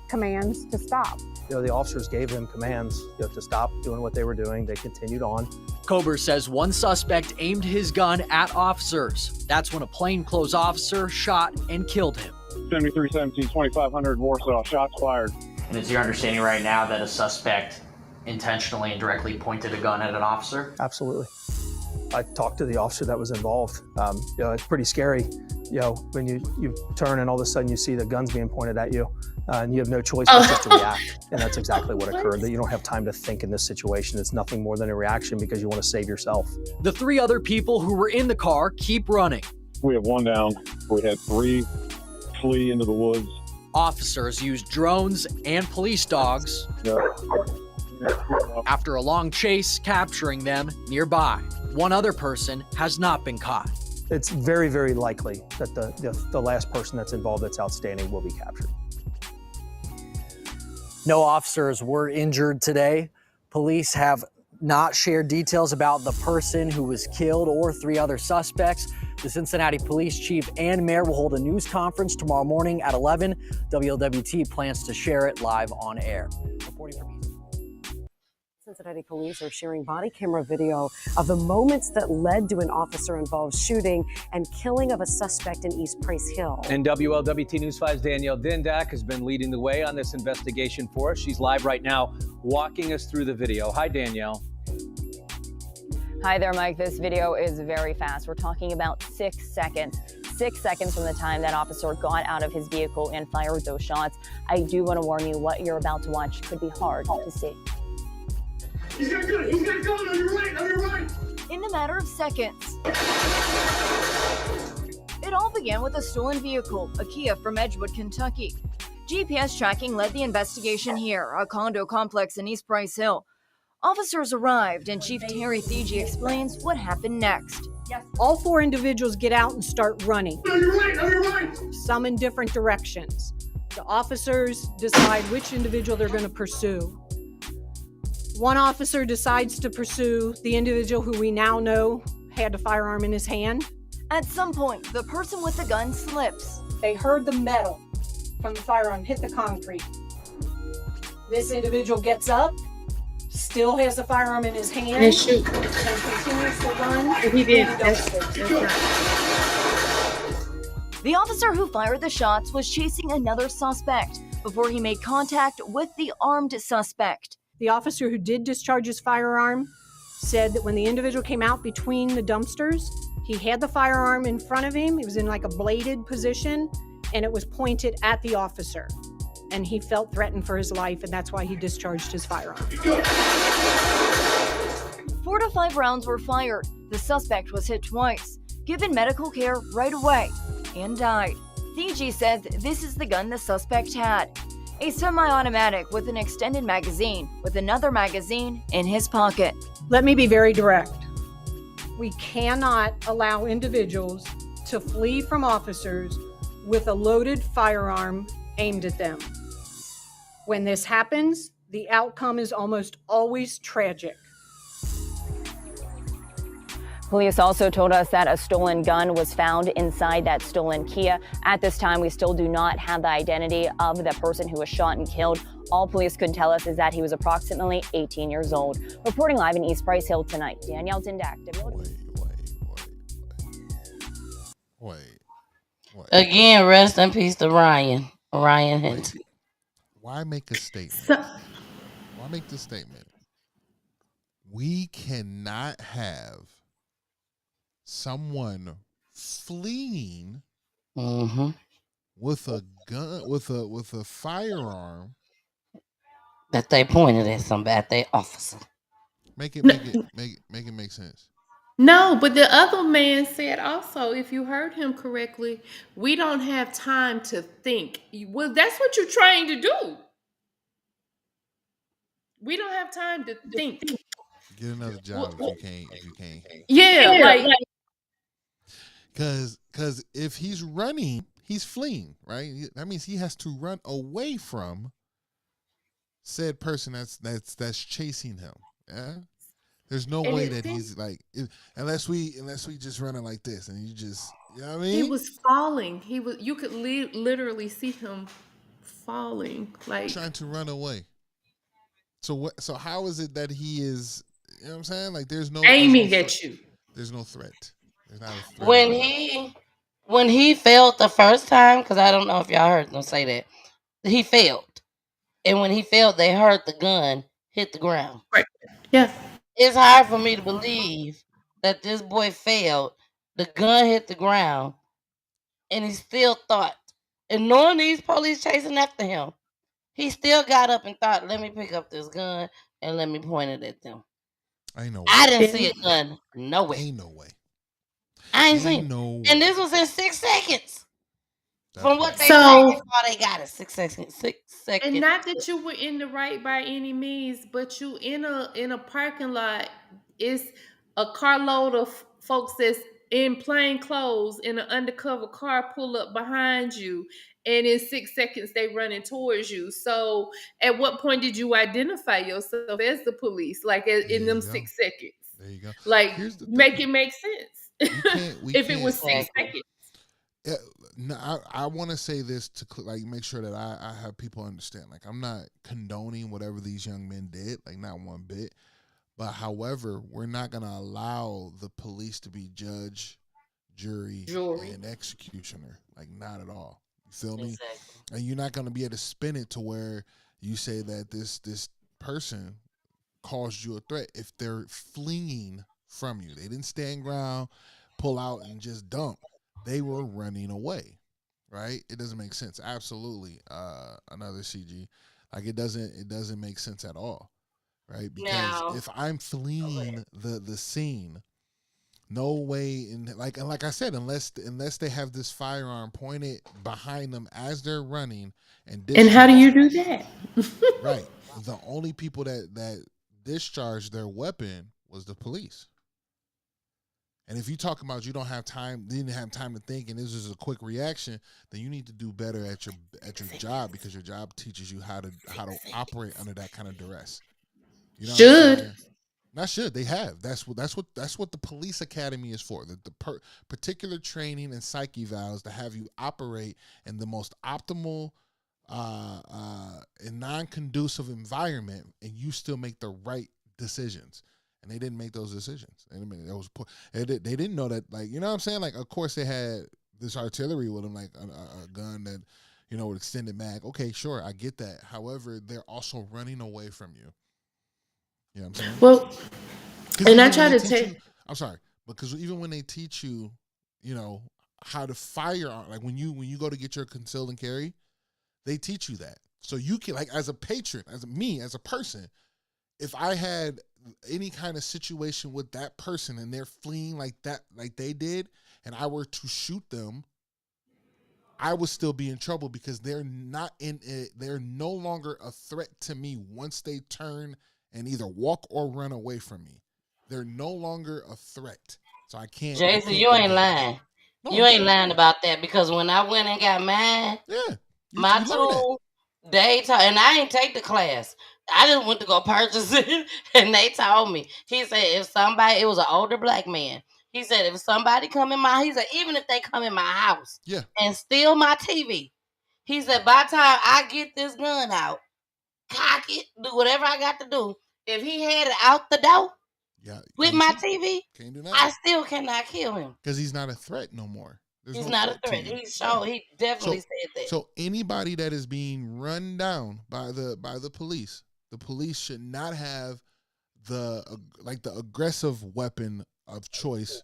commands to stop. The officers gave them commands to stop doing what they were doing. They continued on. Kober says one suspect aimed his gun at officers. That's when a plainclothes officer shot and killed him. 7317, 2500 Warsaw, shots fired. And it's your understanding right now that a suspect intentionally and directly pointed a gun at an officer? Absolutely. I talked to the officer that was involved. It's pretty scary, when you turn and all of a sudden you see the guns being pointed at you, and you have no choice but just to react. And that's exactly what occurred. That you don't have time to think in this situation. It's nothing more than a reaction because you want to save yourself. The 3 other people who were in the car keep running. We have 1 down. We had 3 flee into the woods. Officers used drones and police dogs after a long chase, capturing them nearby. 1 other person has not been caught. It's very, very likely that the last person that's involved that's outstanding will be captured. No officers were injured today. Police have not shared details about the person who was killed or 3 other suspects. The Cincinnati Police Chief and Mayor will hold a news conference tomorrow morning at 11. WLWT plans to share it live on air. Reporting from Cincinnati police are sharing body camera video of the moments that led to an officer-involved shooting and killing of a suspect in East Price Hill. And WLWT News 5's Danielle Dindak has been leading the way on this investigation for us. She's live right now, walking us through the video. Hi, Danielle. Hi there, Mike. This video is very fast. We're talking about 6 seconds. 6 seconds from the time that officer got out of his vehicle and fired those shots. I do want to warn you, what you're about to watch could be hard to see. He's got a gun! He's got a gun! On your right! On your right! In a matter of seconds. It all began with a stolen vehicle, a Kia from Edgewood, Kentucky. GPS tracking led the investigation here, a condo complex in East Price Hill. Officers arrived, and Chief Tyre Nichols explains what happened next. All 4 individuals get out and start running. On your right! On your right! Some in different directions. The officers decide which individual they're going to pursue. One officer decides to pursue the individual who we now know had a firearm in his hand. At some point, the person with the gun slips. They heard the metal from the firearm hit the concrete. This individual gets up, still has the firearm in his hand, And shoot. and continues to run. He did. into dumpsters. The officer who fired the shots was chasing another suspect before he made contact with the armed suspect. The officer who did discharge his firearm said that when the individual came out between the dumpsters, he had the firearm in front of him. It was in like a bladed position, and it was pointed at the officer. And he felt threatened for his life, and that's why he discharged his firearm. 4 to 5 rounds were fired. The suspect was hit twice, given medical care right away, and died. DG said this is the gun the suspect had. A semi-automatic with an extended magazine, with another magazine in his pocket. Let me be very direct. We cannot allow individuals to flee from officers with a loaded firearm aimed at them. When this happens, the outcome is almost always tragic. Police also told us that a stolen gun was found inside that stolen Kia. At this time, we still do not have the identity of the person who was shot and killed. All police could tell us is that he was approximately 18 years old. Reporting live in East Price Hill tonight, Danielle Dindak. Again, rest in peace to Ryan Hinton. Why make a statement? Why make the statement? We cannot have someone fleeing with a gun, with a firearm that they pointed at somebody, at their officer. Make it make sense. No, but the other man said also, if you heard him correctly, we don't have time to think. Well, that's what you're trying to do. We don't have time to think. Get another job if you can't. Yeah, like because if he's running, he's fleeing, right? That means he has to run away from said person that's chasing him. Yeah. There's no way that he's like, unless we just running like this and you just, you know what I mean? He was falling. You could literally see him falling, like trying to run away. So how is it that he is, you know what I'm saying? Like there's no aiming at you. There's no threat. There's not a threat. When he failed the first time, because I don't know if y'all heard them say that, he failed. And when he failed, they heard the gun hit the ground. Right. Yeah. It's hard for me to believe that this boy failed. The gun hit the ground, and he still thought, and knowing these police chasing after him, he still got up and thought, "Let me pick up this gun and let me point it at them." Ain't no way. I didn't see a gun nowhere. Ain't no way. I ain't seen Ain't it. no And way. this was in 6 seconds. That From what part. they say, that's all they got is 6 seconds. 6 seconds. And not that you were in the right by any means, but you in a parking lot. It's a carload of folks that's in plain clothes in an undercover car pull up behind you, and in 6 seconds they running towards you. So at what point did you identify yourself as the police? Like in them 6 seconds? There you go. Like Here's the make thing. it make sense. We If it can't. was 6 seconds. Yeah, no, I want to say this to like make sure that I have people understand. Like, I'm not condoning whatever these young men did, like not one bit. But however, we're not gonna allow the police to be judge, jury, and executioner. Like, not at all. You feel me? Exactly. And you're not gonna be able to spin it to where you say that this person caused you a threat if they're fleeing from you. They didn't stand ground, pull out, and just dump. They were running away, right? It doesn't make sense. Absolutely, another CG. Like, it doesn't make sense at all, right? Because if I'm fleeing the scene, no way like I said, unless they have this firearm pointed behind them as they're running and how do you do that? Right. The only people that discharged their weapon was the police. And if you talk about you didn't have time to think, and this is a quick reaction, then you need to do better at your job, because your job teaches you how to operate under that kind of duress. You know what I'm saying? Not should, they have. That's what the police academy is for. The particular training and psyche vows to have you operate in the most optimal and non-conducive environment, and you still make the right decisions. And they didn't make those decisions. They didn't know that, like, you know what I'm saying? Like, of course they had this artillery with them, like a gun that, with extended mag. Okay, sure, I get that. However, they're also running away from you. You know what I'm saying? Well, and I try to take. I'm sorry, because even when they teach you, how to fire, like when you go to get your concealed and carry, they teach you that. So you can, like, as a patron, as a person, if I had any kind of situation with that person and they're fleeing like that, like they did, and I were to shoot them, I would still be in trouble, because they're no longer a threat to me once they turn and either walk or run away from me. They're no longer a threat. So I can't. Jason, you ain't lying. No, you ain't lying about that, because when I went and got mine, my tool, they taught, and I ain't take the class. I just went to go purchase it, and they told me. He said, it was an older black man. He said, if somebody come in he said, even if they come in my house and steal my TV, he said, by the time I get this gun out, cock it, do whatever I got to do, if he had it out the door with my TV, can't do that. I still cannot kill him. Because he's not a threat no more. He's not a threat. He definitely said that. So anybody that is being run down by the police should not have the aggressive weapon of choice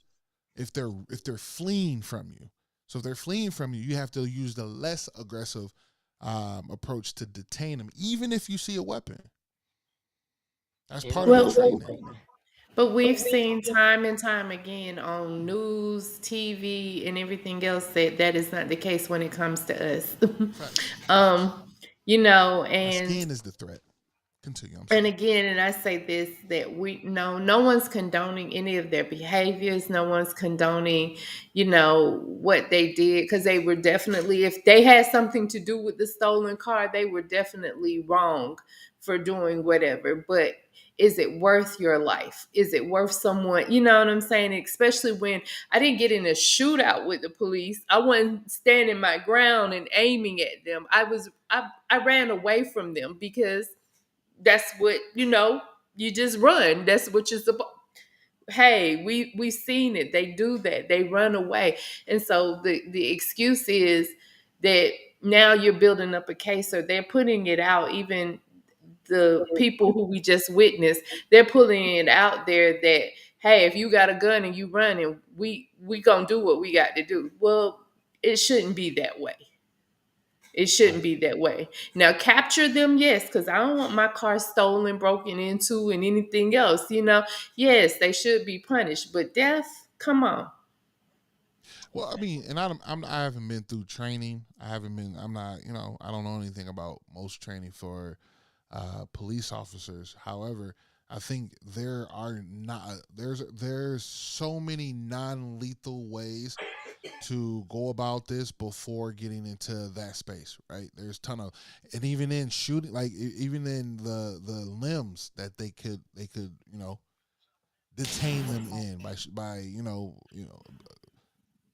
if they're fleeing from you. So if they're fleeing from you, you have to use the less aggressive approach to detain them, even if you see a weapon. That's part of the training. But we've seen time and time again on news, TV, and everything else that is not the case when it comes to us. And skin is the threat. Continue. And again, and I say this, that no one's condoning any of their behaviors. No one's condoning, what they did, because they were definitely, if they had something to do with the stolen car, they were definitely wrong for doing whatever. But is it worth your life? Is it worth someone? You know what I'm saying? Especially when I didn't get in a shootout with the police. I wasn't standing my ground and aiming at them. I ran away from them, because that's what, you just run. That's what you're supposed. Hey, we seen it. They do that. They run away. And so the excuse is that now you're building up a case, or they're putting it out. Even the people who we just witnessed, they're putting it out there that hey, if you got a gun and you running, we gonna do what we got to do. Well, it shouldn't be that way. It shouldn't be that way. Now, capture them, yes, because I don't want my car stolen, broken into, and anything else. Yes, they should be punished, but death, come on. Well, I mean, and I haven't been through training. I'm not, I don't know anything about most training for police officers. However, I think there's so many non-lethal ways to go about this before getting into that space, right? There's ton of, and even in shooting, like even in the limbs that they could detain them in by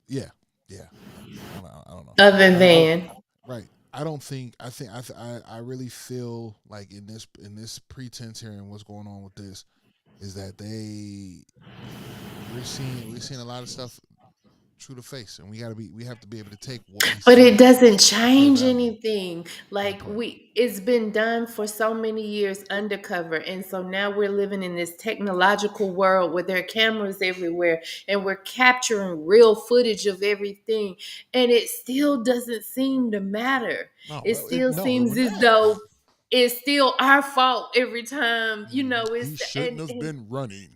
yeah. I don't know. Other than Right. I really feel like in this pretense here and what's going on with this is that we're seeing a lot of stuff true to face, and we have to be able to take what we But see. it doesn't change anything. Like it's been done for so many years undercover. And so now we're living in this technological world where there are cameras everywhere and we're capturing real footage of everything. And it still doesn't seem to matter. It still seems as though it's still our fault every time, He shouldn't have been running.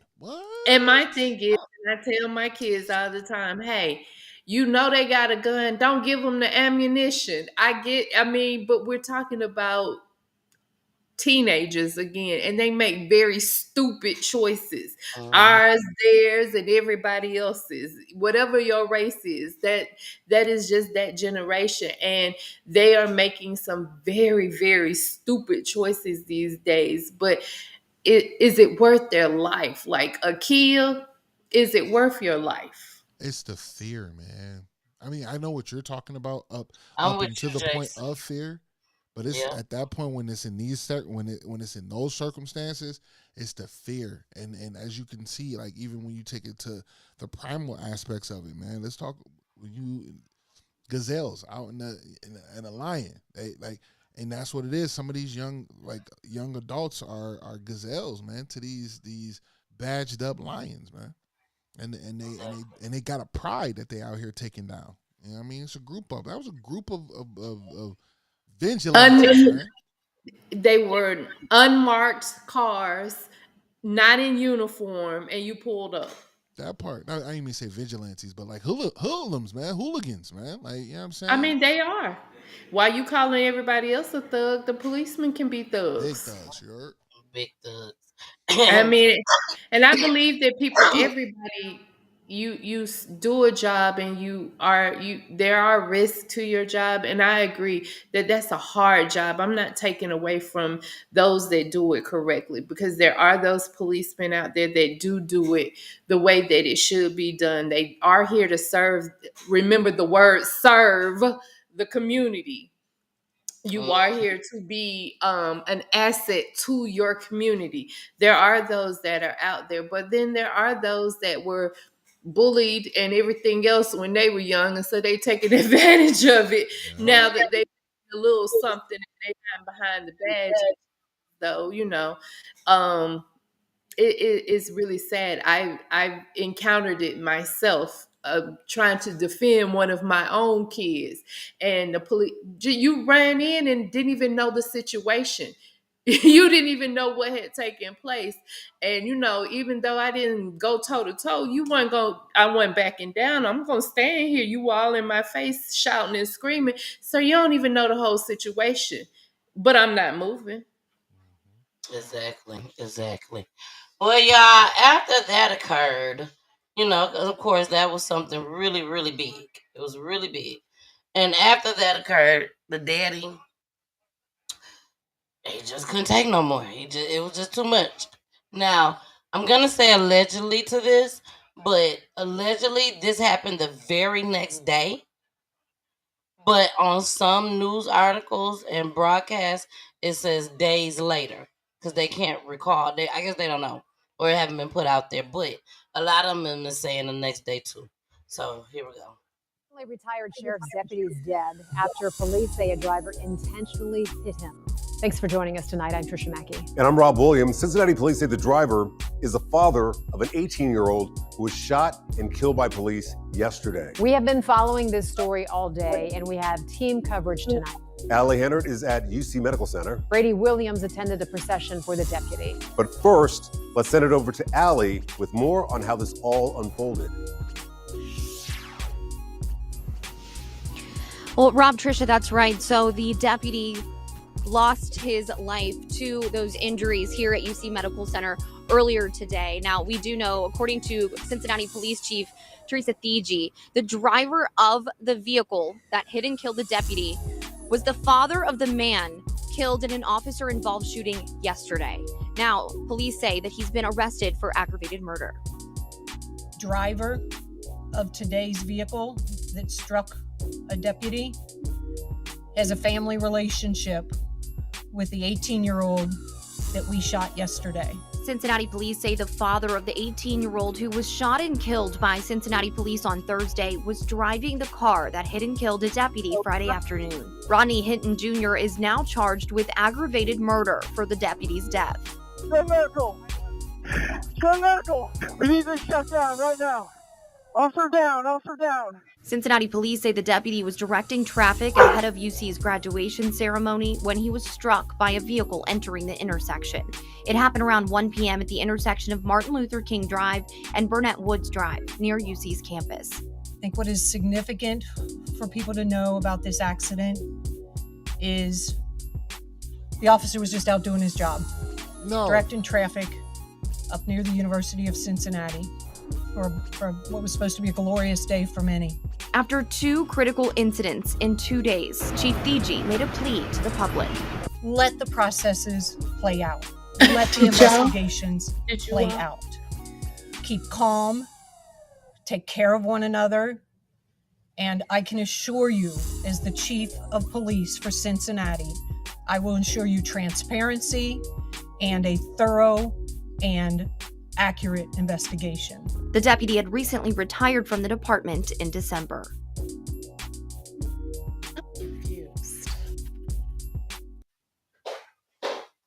and my thing is, and I tell my kids all the time, hey, they got a gun. Don't give them the ammunition. But we're talking about teenagers again, and they make very stupid choices. Ours, theirs, and everybody else's. Whatever your race is, that is just that generation. And they are making some very, very stupid choices these days. But is it worth their life? Like a kill, is it worth your life? It's the fear, man. I mean, I know what you're talking about I'm up with until you, the point Jason. of fear, but it's at that point when it's in when it's in those circumstances, it's the fear. And as you can see, like even when you take it to the primal aspects of it, man. Let's talk when you gazelles out in a lion. They like, and that's what it is. Some of these young adults are gazelles, man, to these badged up lions, man. And they got a pride that they out here taking down. You know what I mean? It's a group of that was a group of vigilantes, man. They were unmarked cars, not in uniform, and you pulled up. That part. I didn't even say vigilantes, but like hoodlums, man, hooligans, man. Like, you know what I'm saying? I mean, they are. Why you calling everybody else a thug? The policemen can be thugs. Big thugs, you heard? Big thugs. I mean, and I believe that everybody, you do a job and there are risks to your job, and I agree that that's a hard job. I'm not taking away from those that do it correctly, because there are those policemen out there that do it the way that it should be done. They are here to serve. Remember the word serve the community. You are here to be an asset to your community. There are those that are out there, but then there are those that were bullied and everything else when they were young, and so they taking advantage of it now that they a little something and they not behind the badge. Though it's really sad. I've encountered it myself, trying to defend one of my own kids, and the police. You ran in and didn't even know the situation. You didn't even know what had taken place, and even though I didn't go toe to toe, I wasn't backing down. I'm gonna stand here. You all in my face, shouting and screaming. So you don't even know the whole situation, but I'm not moving. Exactly. Well, y'all, after that occurred, 'cause of course that was something really, really big. It was really big. And after that occurred, the daddy, he just couldn't take no more. It was just too much. Now, I'm gonna say allegedly to this, but allegedly this happened the very next day. But on some news articles and broadcasts, it says days later because they can't recall. I guess they don't know, or it haven't been put out there. But a lot of them are saying the next day too. So here we go. Retired sheriff's deputy is dead after police say a driver intentionally hit him. Thanks for joining us tonight. I'm Tricia Mackey. And I'm Rob Williams. Cincinnati police say the driver is the father of an 18-year-old who was shot and killed by police yesterday. We have been following this story all day, and we have team coverage tonight. Allie Hennard is at UC Medical Center. Brady Williams attended the procession for the deputy. But first, let's send it over to Allie with more on how this all unfolded. Well, Rob, Tricia, that's right. So the deputy lost his life to those injuries here at UC Medical Center earlier today. Now, we do know, according to Cincinnati Police Chief D3ATH, the driver of the vehicle that hit and killed the deputy was the father of the man killed in an officer-involved shooting yesterday. Now, police say that he's been arrested for aggravated murder. Driver of today's vehicle that struck a deputy has a family relationship with the 18-year-old that we shot yesterday. Cincinnati police say the father of the 18-year-old who was shot and killed by Cincinnati police on Thursday was driving the car that hit and killed a deputy Friday afternoon. Rodney Hinton Jr. is now charged with aggravated murder for the deputy's death. Good medical. Good medical. We need this shut down right now. Officer down, officer down. Cincinnati police say the deputy was directing traffic ahead of UC's graduation ceremony when he was struck by a vehicle entering the intersection. It happened around 1 p.m. at the intersection of Martin Luther King Drive and Burnett Woods Drive near UC's campus. I think what is significant for people to know about this accident is the officer was just out doing his job. Directing traffic up near the University of Cincinnati for what was supposed to be a glorious day for many. After two critical incidents in 2 days, Chief DG made a plea to the public. Let the processes play out. Let the investigations play out. Keep calm, take care of one another, and I can assure you, as the Chief of Police for Cincinnati, I will ensure you transparency and a thorough and accurate investigation. The deputy had recently retired from the department in December.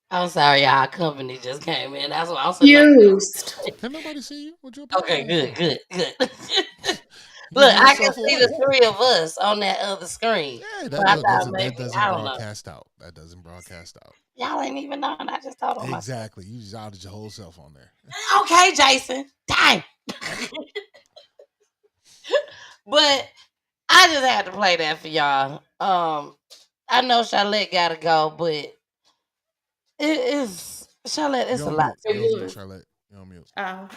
I'm sorry, y'all. Company just came in. That's what I'm Confused. Can nobody see you? What you Okay, good. Look, I can see the three of us on that other screen. Yeah, But I thought that maybe, doesn't I don't know. broadcast out. That doesn't broadcast out. Y'all ain't even knowing. I just told them. Exactly. You just outed your whole self on there. Okay, Jason. Dang. But I just had to play that for y'all. I know Charlotte gotta go, but it is Charlotte. It's a lot. You're on mute, Charlotte. You're on mute. No.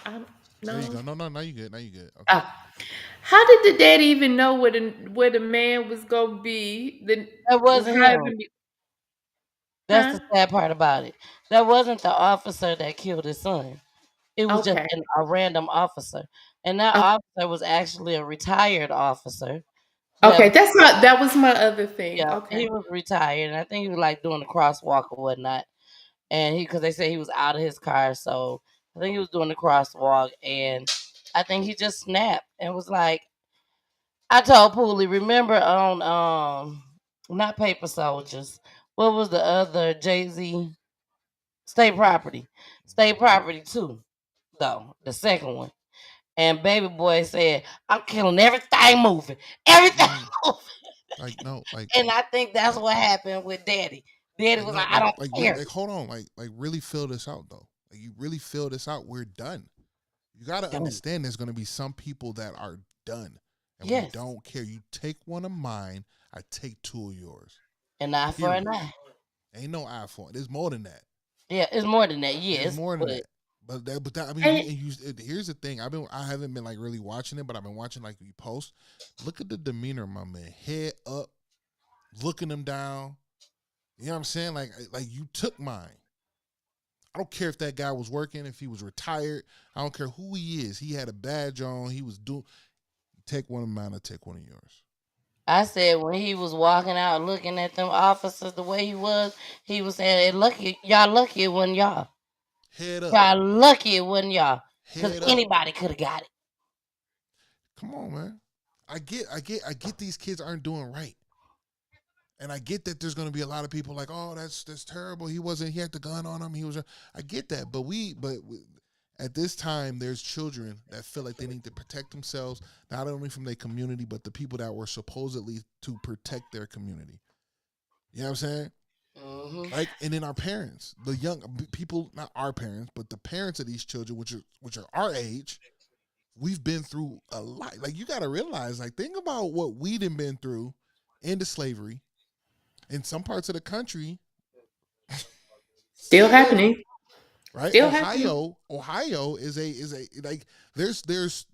There you go. No, now you good. Now you good. Okay. Oh. How did the daddy even know where the man was gonna be? That wasn't him. That's the sad part about it. That wasn't the officer that killed his son. It was just a random officer. And that officer was actually a retired officer. Okay, that was my other thing. Yeah, Okay. he was retired, and I think he was like doing the crosswalk or whatnot. And because they said he was out of his car, so I think he was doing the crosswalk, and I think he just snapped and was like, I told Pooley, remember on not Paper Soldiers, what was the other Jay-Z? State Property 2, though, the second one. And Baby Boy said, I'm killing everything moving. Everything moving. And I think that's what happened with Daddy. Daddy was like, I don't care. Hold on. Really fill this out, though. You really fill this out. We're done. You got to understand there's going to be some people that are done. And we don't care. You take one of mine, I take two of yours. An eye for an eye. Ain't no eye for it. There's more than that. Yeah, it's more than that. Yes, it's more than that. But I mean, here's the thing. I haven't been really watching it, but I've been watching you post. Look at the demeanor of my man. Head up, looking him down. You know what I'm saying? Like you took mine. I don't care if that guy was working, if he was retired. I don't care who he is. He had a badge on. He was doing. Take one of mine. I take one of yours. I said when he was walking out looking at them officers the way he was saying, y'all lucky it wasn't y'all. Head up. Y'all lucky it wasn't y'all. Because anybody could have got it. Come on, man. I get these kids aren't doing right. And I get that there's going to be a lot of people like, oh, that's terrible. He had the gun on him. I get that. But at this time, there's children that feel like they need to protect themselves, not only from their community, but the people that were supposedly to protect their community. You know what I'm saying? Mm-hmm. Like, and then our parents, the young people, not our parents, but the parents of these children, which are our age, we've been through a lot. Like, you got to realize, like, think about what we done been through into slavery. In some parts of the country, Still happening. Right? Still happening. Ohio is a like there's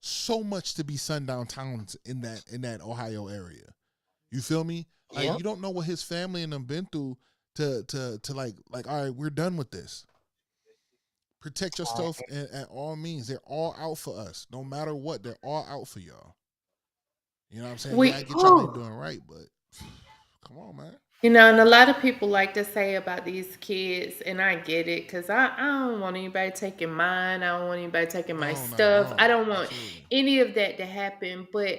so much to be sundown towns in that Ohio area. You feel me? Like, Yep. you don't know what his family and them been through to like all right, we're done with this. Protect yourself at all means. They're all out for us. No matter what, they're all out for y'all. You know what I'm saying? I get y'all ain't doing right, but come on, man. You know, and a lot of people like to say about these kids, and I get it, because I don't want anybody taking mine. I don't want anybody taking my stuff. I don't want any of that to happen. But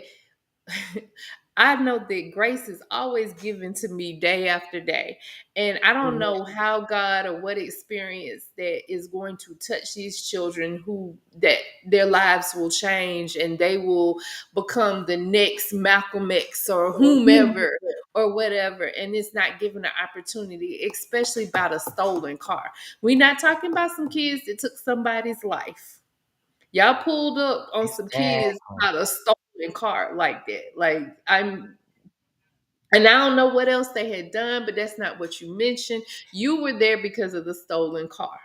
I know that grace is always given to me day after day. And I don't know how God or what experience that is going to touch these children that their lives will change and they will become the next Malcolm X or whomever or whatever. And it's not given an opportunity, especially about a stolen car. We're not talking about some kids that took somebody's life. Y'all pulled up on some kids about a stolen car like that. And I don't know what else they had done, but that's not what you mentioned. You were there because of the stolen car,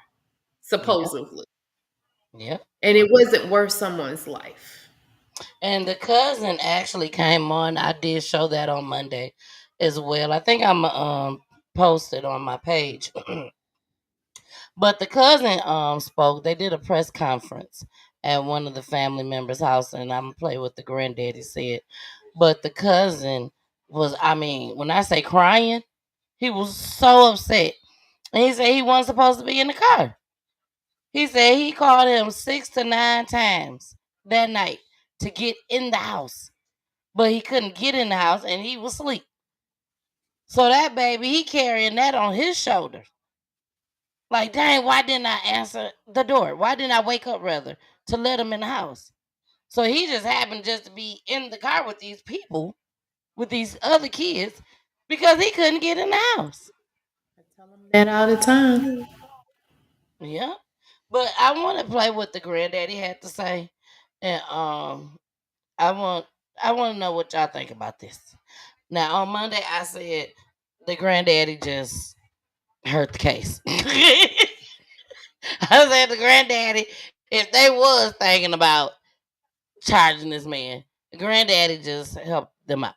supposedly. Yeah. And it wasn't worth someone's life. And the cousin actually came on. I did show that on Monday as well. I think I'm posted on my page. But the cousin spoke. They did a press conference at one of the family members' house, and I'm gonna play what the granddaddy said. But the cousin was, I mean, when I say crying, he was so upset. And he said he wasn't supposed to be in the car. He said he called him 6 to 9 times that night to get in the house. But he couldn't get in the house and he was asleep. So that baby, he carrying that on his shoulder. Like, dang, why didn't I answer the door? Why didn't I wake up rather to let him in the house? So he just happened just to be in the car with these people, with these other kids, because he couldn't get in the house. That all the time. Yeah. But I want to play what the granddaddy had to say. And I want to know what y'all think about this. Now on Monday I said the granddaddy just hurt the case. I said the granddaddy, if they was thinking about charging this man, the granddaddy just helped them out.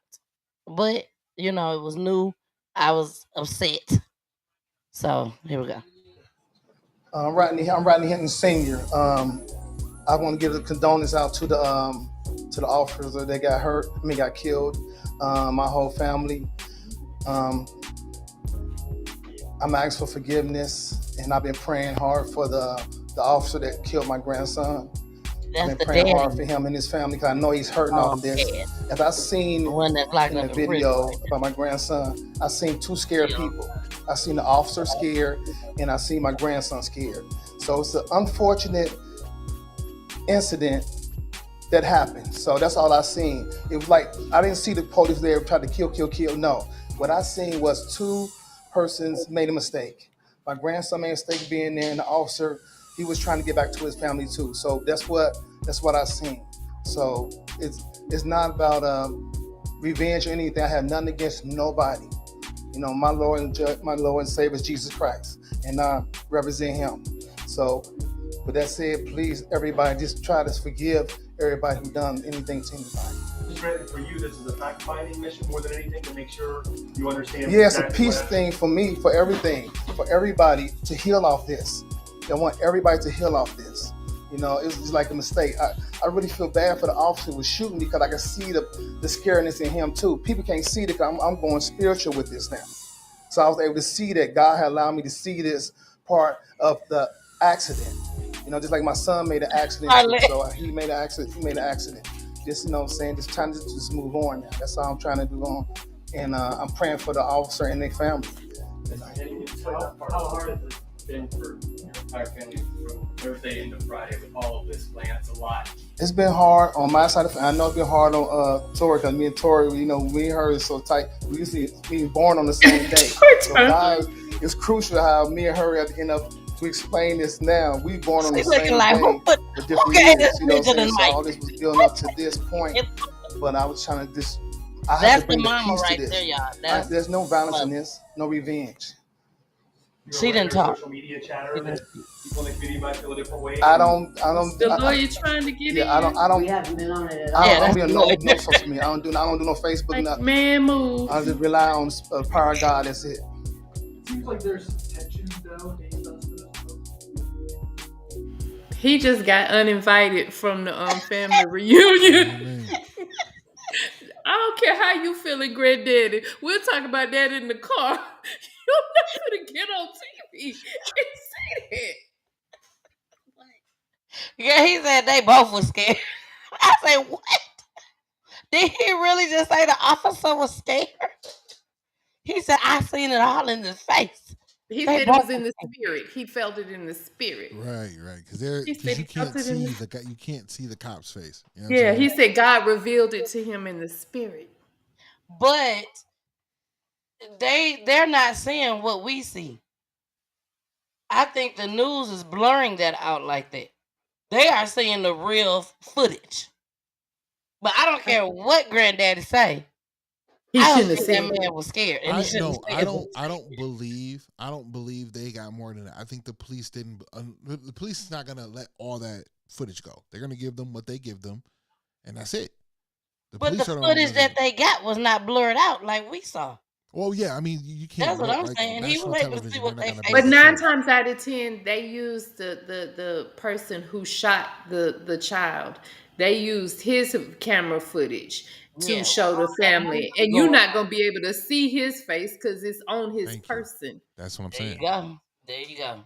But you know, it was new. I was upset. So here we go. I'm Rodney Hinton Sr. I want to give the condolence out to the officers that got killed. My whole family. I'm asking for forgiveness, and I've been praying hard for the officer that killed my grandson. I've been praying hard for him and his family because I know he's hurting off of this. As I seen in the video about my grandson, I seen two scared people. I seen the officer scared, and I seen my grandson scared. So it's an unfortunate incident that happened. So that's all I seen. It was like, I didn't see the police there trying to kill. No. What I seen was two persons made a mistake. My grandson made a mistake being there, and the officer, he was trying to get back to his family too. So that's what I seen. So it's not about revenge or anything. I have nothing against nobody. You know, my Lord and Savior is Jesus Christ, and I represent Him. So, with that said, please, everybody, just try to forgive everybody who done anything to anybody. Brandon, for you, this is a fact-finding mission more than anything to make sure you understand. Yeah, it's a peace thing for me, for everything, for everybody to heal off this. I want everybody to heal off this. You know, it was just like a mistake. I really feel bad for the officer who was shooting because I can see the scariness in him too. People can't see it because I'm going spiritual with this now. So I was able to see that God had allowed me to see this part of the accident. You know, just like my son made an accident too. So he made an accident. Just, you know what I'm saying, just trying to just move on now. That's all I'm trying to do on and I'm praying for the officer and their family. How hard has it been for your entire family from Thursday into Friday with all of this plan? It's a lot. It's been hard on my side of the family. I know it's been hard on Tori, because me and Tori, me and her is so tight. We usually being born on the same day. So God, it's crucial how me and her have to end up to explain this now. We born on the same day for different years. You know what I'm saying? So all this was building up to this point. But I was trying to I have to bring the peace to this. There, y'all. There's no violence in this, no revenge. She didn't talk. Social media chatter that people in the community might feel a different way. I don't. The lawyer trying to get in. I don't. We haven't been on it at all. I don't be on no social media. I don't do no Facebook. Like, nothing. Man, move. I just rely on the power of God. That's it. Seems like there's some tension though. He just got uninvited from the family reunion. I don't care how you feeling, granddaddy. We'll talk about that in the car. You're not gonna get on TV and say that. Yeah, he said they both were scared. I said, what? Did he really just say the officer was scared? He said, I seen it all in his face. He said it was in the spirit. He felt it in the spirit. Right. Because you can't see the cop's face. You know yeah, he said God revealed it to him in the spirit. But they're not seeing what we see. I think the news is blurring that out like that. They are seeing the real footage. But I don't care what granddaddy say. He shouldn't have said that man was scared. And I don't believe they got more than that. I think the police didn't. The police is not gonna let all that footage go. They're gonna give them what they give them, and that's it. But the footage that they got was not blurred out like we saw. Well, yeah, I mean, you can't. That's what I'm saying. He was able to see what they. But 9 times out of 10, they used the person who shot the child. They used his camera footage to show the family, and you're not gonna be able to see his face because it's on his person. That's what I'm saying. There you go.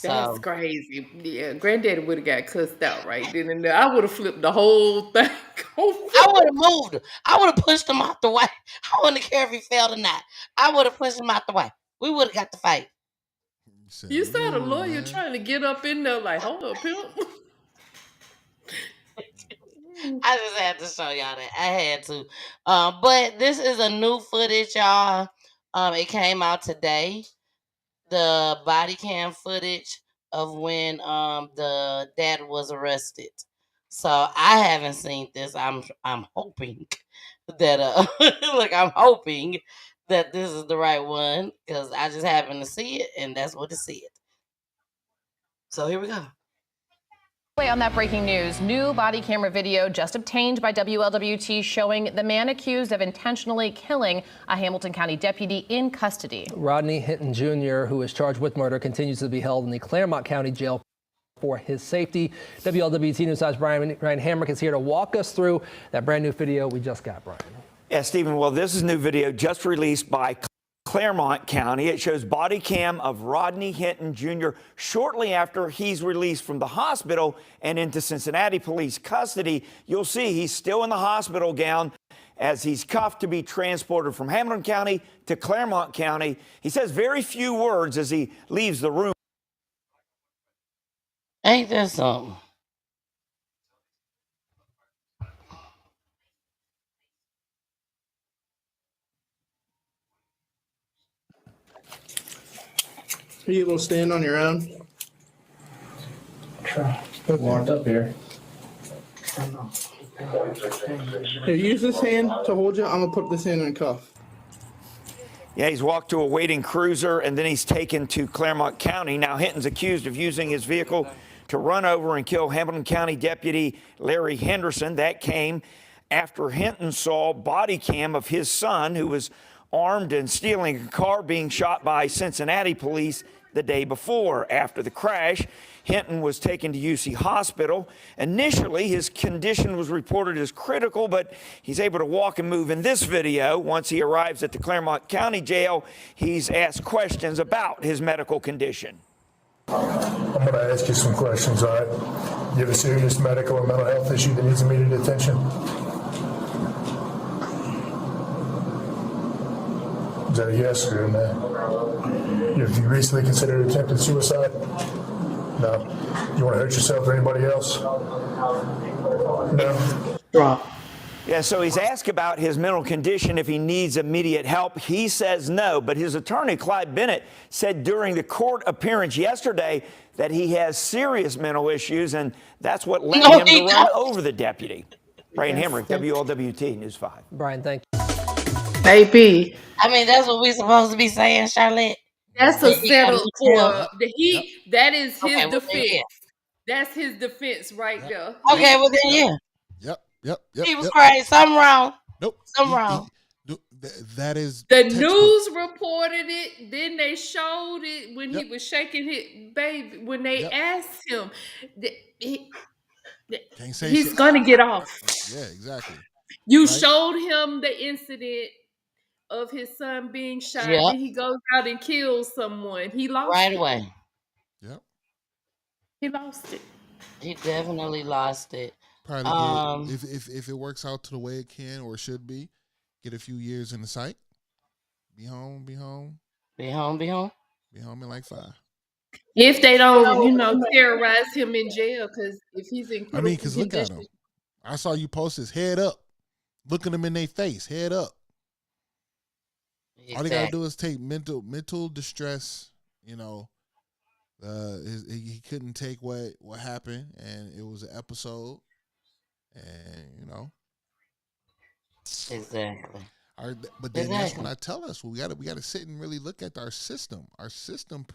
That's crazy. Yeah, granddaddy would have got cussed out right then and there. I would have flipped the whole thing. I would have moved. I would have pushed him out the way. I wouldn't care if he failed or not. I would have pushed him out the way. We would have got the fight. You saw the lawyer trying to get up in there like, hold up, pimp. I just had to show y'all that. I had to. But this is a new footage, y'all. It came out today. The body cam footage of when the dad was arrested. So I haven't seen this. I'm hoping that I'm hoping that this is the right one because I just happened to see it and that's what it said. So here we go. On that breaking news, new body camera video just obtained by WLWT showing the man accused of intentionally killing a Hamilton County deputy in custody. Rodney Hinton Jr., who is charged with murder, continues to be held in the Claremont County Jail for his safety. WLWT News' Ryan Hamrick is here to walk us through that brand new video we just got, Brian. Yeah, Stephen, well, this is new video just released by Claremont County. It shows body cam of Rodney Hinton Jr. shortly after he's released from the hospital and into Cincinnati police custody. You'll see he's still in the hospital gown as he's cuffed to be transported from Hamilton County to Claremont County. He says very few words as he leaves the room. Ain't that something? Are you able to stand on your own? Try. Locked up here. Here, use this hand to hold you. I'm going to put this hand in a cuff. Yeah, he's walked to a waiting cruiser, and then he's taken to Claremont County. Now, Hinton's accused of using his vehicle to run over and kill Hamilton County Deputy Larry Henderson. That came after Hinton saw body cam of his son, who was armed and stealing a car, being shot by Cincinnati police the day before. After the crash, Hinton was taken to UC Hospital. Initially, his condition was reported as critical, but he's able to walk and move in this video. Once he arrives at the Claremont County Jail, he's asked questions about his medical condition. I'm going to ask you some questions, all right? You have a serious medical or mental health issue that needs immediate attention? Is that a yes or a no? Have you recently considered attempted suicide? No. You want to hurt yourself or anybody else? No. Drop. Yeah, so he's asked about his mental condition, if he needs immediate help. He says no, but his attorney, Clyde Bennett, said during the court appearance yesterday that he has serious mental issues, and that's what led him to run over the deputy. Ryan Hinton, WLWT News 5. Brian, thank you. Baby. I mean, that's what we're supposed to be saying, Charlotte. That's a setup for that is his Okay, well, then, defense. yeah. That's his defense right there. Okay, well then, yeah. Yep. He was crazy. Something wrong. Nope. Something wrong. That is The textbook. news reported it. Then they showed it when he was shaking his baby. When they asked him, Can't say he's shit. gonna get off. Yeah, exactly. You Right? showed him the incident of his son being shot. Yep. Then he goes out and kills someone. He lost Right it. away. Yep. He lost it. He definitely lost it. Probably if it works out to the way it can or should be, get a few years in the sight. Be home. Be home. Be home in like 5. If they don't, terrorize him in jail, because if he's in critical Because look at him. I saw you post his head up. Look at him in their face, head up. Exactly. All they gotta do is take mental distress. He couldn't take what happened, and it was an episode. And Exactly. But then that's when I tell us we gotta sit and really look at our system. Our system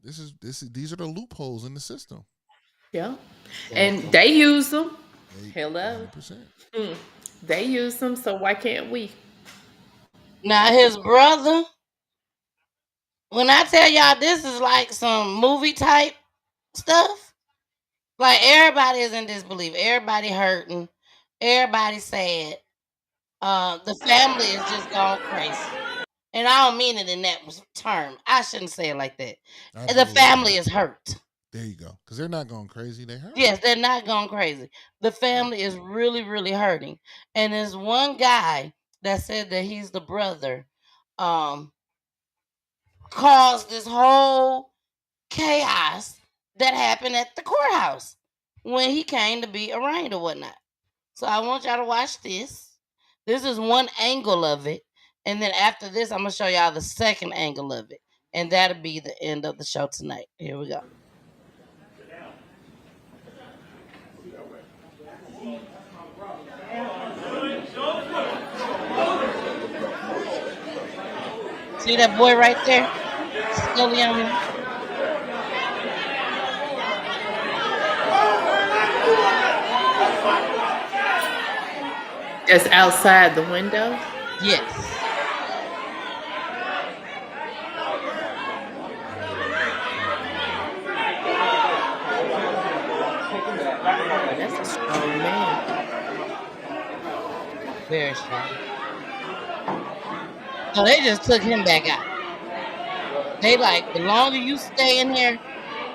these are the loopholes in the system. Yeah. And they use them. Hello. 100%. They use them, so why can't we? Now his brother, when I tell y'all this is like some movie type stuff, like everybody is in disbelief. Everybody hurting. Everybody sad. The family is just gone crazy. And I don't mean it in that term. I shouldn't say it like that. Absolutely. The family is hurt. There you go. Because they're not going crazy. They hurt. Yes, they're not going crazy. The family is really, really hurting. And there's one guy that said that he's the brother, caused this whole chaos that happened at the courthouse when he came to be arraigned or whatnot. So I want y'all to watch this. This is one angle of it. And then after this, I'm going to show y'all the second angle of it. And that'll be the end of the show tonight. Here we go. See that boy right there? Still young. That's outside the window? Yes. That's a strong man. Very strong. So they just took him back out. They like, the longer you stay in here,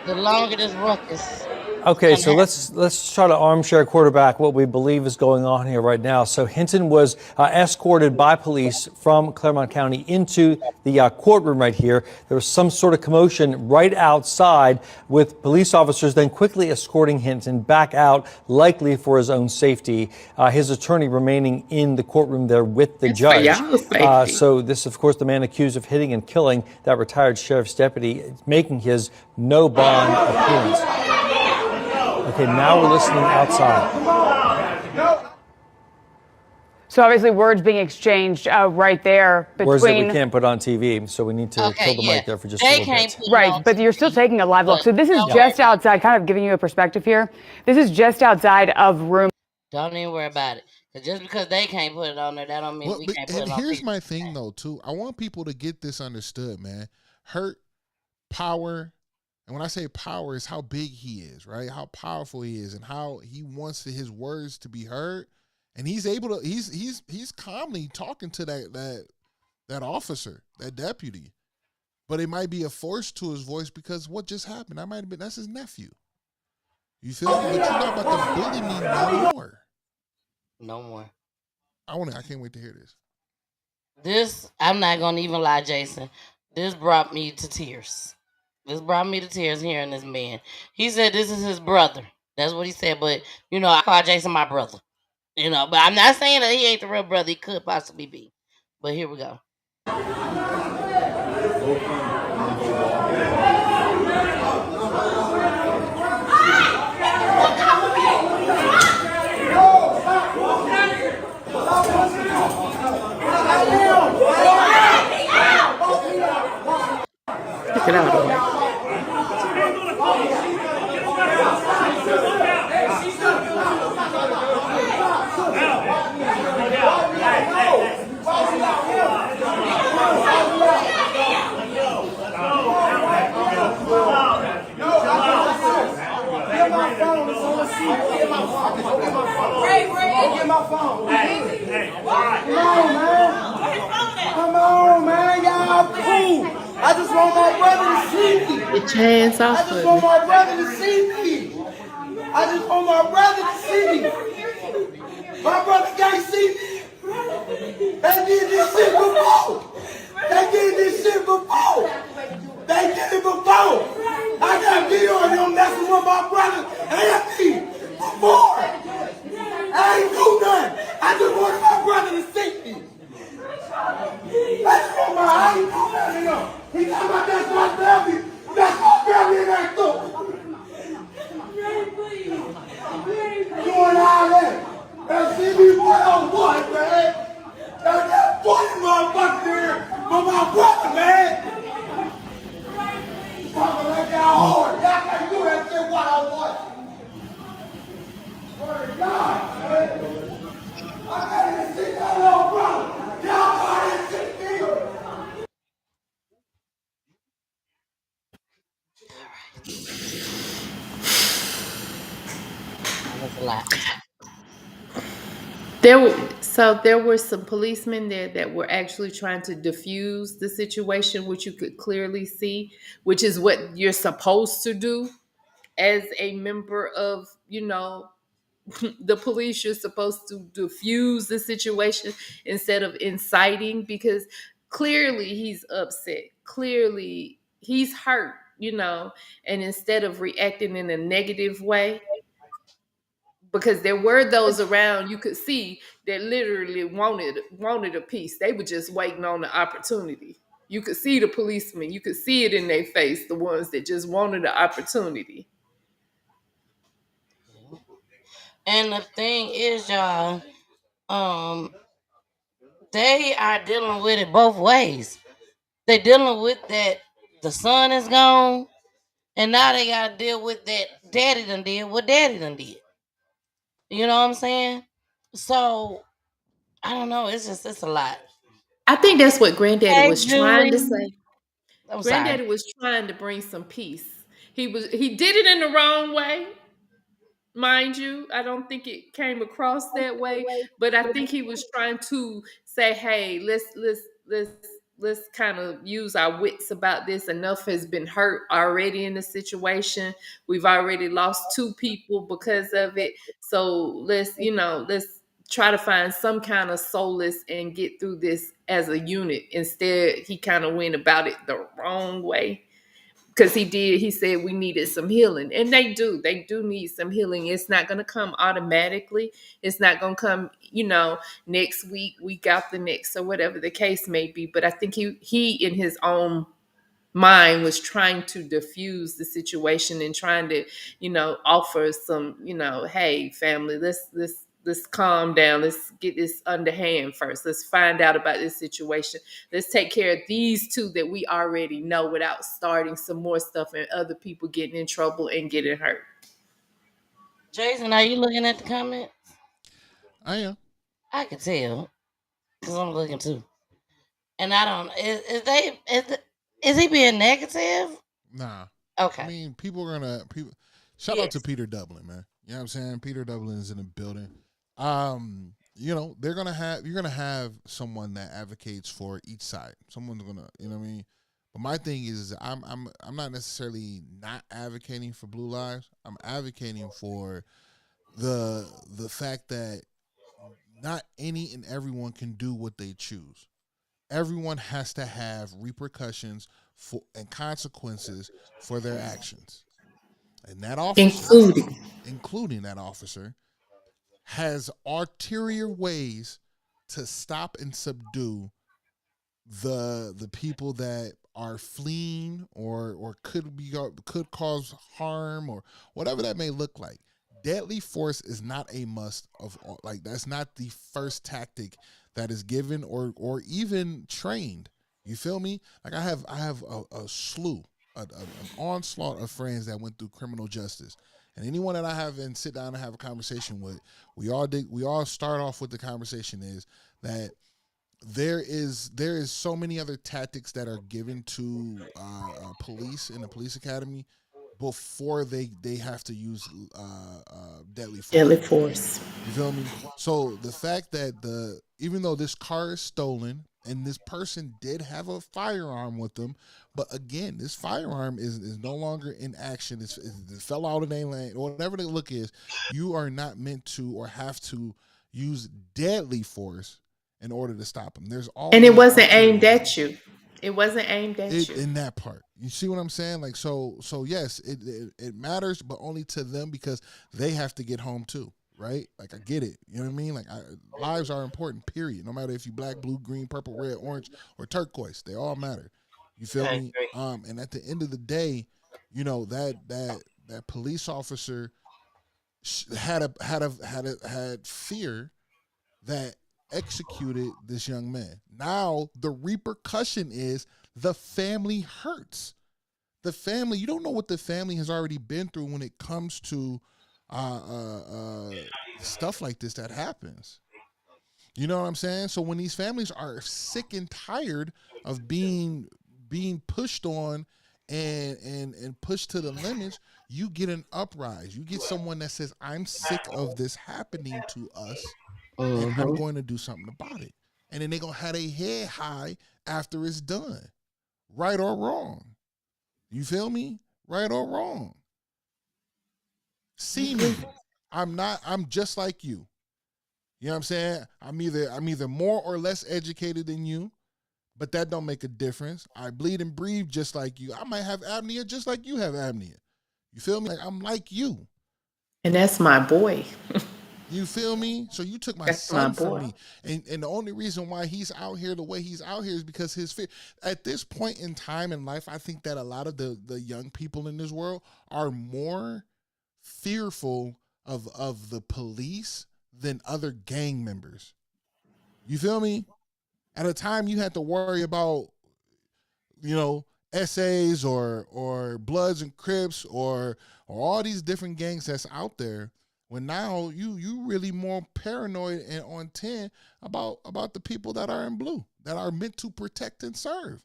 the longer this ruckus. Okay, so let's try to armchair quarterback what we believe is going on here right now. So Hinton was escorted by police from Claremont County into the courtroom right here. There was some sort of commotion right outside with police officers then quickly escorting Hinton back out, likely for his own safety. His attorney remaining in the courtroom there with the judge. So this, of course, the man accused of hitting and killing that retired sheriff's deputy, making his no bond appearance. Okay, now we're listening outside. So obviously words being exchanged right there between... Words that we can't put on TV, so we need to kill the mic there for just a little bit. Right, but you're still taking a live look. So this is just outside, kind of giving you a perspective here. This is just outside of room... Don't even worry about it. Just because they can't put it on there, that don't mean we can't put it on. Here's my thing, though, too. I want people to get this understood, man. Hurt, power... And when I say power, is how big he is, right? How powerful he is, and how he wants his words to be heard. And he's able to. He's calmly talking to that officer, that deputy. But it might be a force to his voice because what just happened? That's his nephew. You feel me? But you're not about to bully me no more. No more. I can't wait to hear this. This, I'm not gonna even lie, Jason. This brought me to tears. This brought me to tears hearing this man. He said this is his brother. That's what he said. But I call Jason my brother. But I'm not saying that he ain't the real brother. He could possibly be. But here we go. Get out of here. Get my phone. Come on, man. Y'all cool. I just want my brother to see me. Get your hands off I of just me. want my brother to see me. I just want my brother to see me. My brother can't see me. They did this shit before. They did this shit before. They did it before. I got video of them messing with my brother and me before. I ain't do nothing. I just wanted my brother to see me. I just want I ain't do nothing to him. He talking about that's my family. That's my family and that's too. Doing all that. And see me one-on-one, man. And that funny motherfucker there for my brother, man. Talking like y'all hard. Y'all can't do that shit one-on-one. Swear to God, man. I can't even see that little brother. Y'all can't even see me. That's a lot. There were some policemen there that were actually trying to diffuse the situation, which you could clearly see, which is what you're supposed to do as a member of, the police. You're supposed to diffuse the situation instead of inciting, because clearly he's upset. Clearly he's hurt, and instead of reacting in a negative way, because there were those around you could see that literally wanted a piece. They were just waiting on the opportunity. You could see the policemen. You could see it in their face, the ones that just wanted the opportunity. And the thing is, y'all, they are dealing with it both ways. They dealing with that the son is gone, and now they gotta deal with that daddy done did what daddy done did. You know what I'm saying? So I don't know. It's a lot. I think that's what Granddaddy Hey, was trying to Julie. say. I'm sorry. Granddaddy was trying to bring some peace. He did it in the wrong way, mind you. I don't think it came across that way, but I think he was trying to say, hey, let's kind of use our wits about this. Enough has been hurt already in the situation. We've already lost 2 people because of it. So let's try to find some kind of solace and get through this as a unit. Instead, he kind of went about it the wrong way. Because he said we needed some healing, and they do need some healing. It's not going to come automatically. It's not going to come next week after next, or whatever the case may be. But I think he in his own mind was trying to diffuse the situation and trying to offer some, hey family, let's calm down. Let's get this underhand first. Let's find out about this situation. Let's take care of these 2 that we already know without starting some more stuff and other people getting in trouble and getting hurt. Jason, are you looking at the comments? I am. I can tell because I'm looking too, and I don't. Is he being negative? Nah. Okay. I mean, shout out to Peter Dublin, man. You know what I'm saying? Peter Dublin is in the building. You're gonna have someone that advocates for each side. Someone's gonna, you know what I mean? But my thing is I'm not necessarily not advocating for blue lives. I'm advocating for the fact that not any and everyone can do what they choose. Everyone has to have repercussions and consequences for their actions. And that officer, including that officer, has ulterior ways to stop and subdue the people that are fleeing or could cause harm or whatever that may look like. Deadly force is not a must of like that's not the first tactic that is given or even trained. You feel me? Like I have a slew, an onslaught of friends that went through criminal justice. And anyone that I have and sit down and have a conversation with, we all start off with the conversation is that there is so many other tactics that are given to police in the police academy before they have to use deadly force. You feel me? So the fact that even though this car is stolen and this person did have a firearm with them, but again, this firearm is no longer in action. It fell out of their lane or whatever the look is. You are not meant to or have to use deadly force in order to stop them. There's always and it wasn't aimed at you. It wasn't aimed at you. In that part. You see what I'm saying? Like so yes, it matters, but only to them because they have to get home too, right? Like I get it. You know what I mean? Like lives are important, period. No matter if you black, blue, green, purple, red, orange, or turquoise, they all matter. You feel me? And at the end of the day, you know, that police officer had fear that executed this young man. Now the repercussion is the family hurts. The family, you don't know what the family has already been through when it comes to stuff like this that happens. You know what I'm saying? So when these families are sick and tired of being pushed on and pushed to the limits, you get an uprise. You get someone that says, I'm sick of this happening to us. And I'm going to do something about it. And then they're going to have their head high after it's done. Right or wrong. You feel me? Right or wrong. See me. I'm just like you. You know what I'm saying? I'm either more or less educated than you, but that don't make a difference. I bleed and breathe just like you. I might have apnea just like you have apnea. You feel me? Like I'm like you. And that's my boy. You feel me? So you took my son from me. And the only reason why he's out here the way he's out here is because his fear. At this point in time in life, I think that a lot of the young people in this world are more fearful of the police than other gang members. You feel me? At a time you had to worry about, you know, SAs or Bloods and Crips or all these different gangs that's out there. When now you really more paranoid and on 10 about the people that are in blue, that are meant to protect and serve.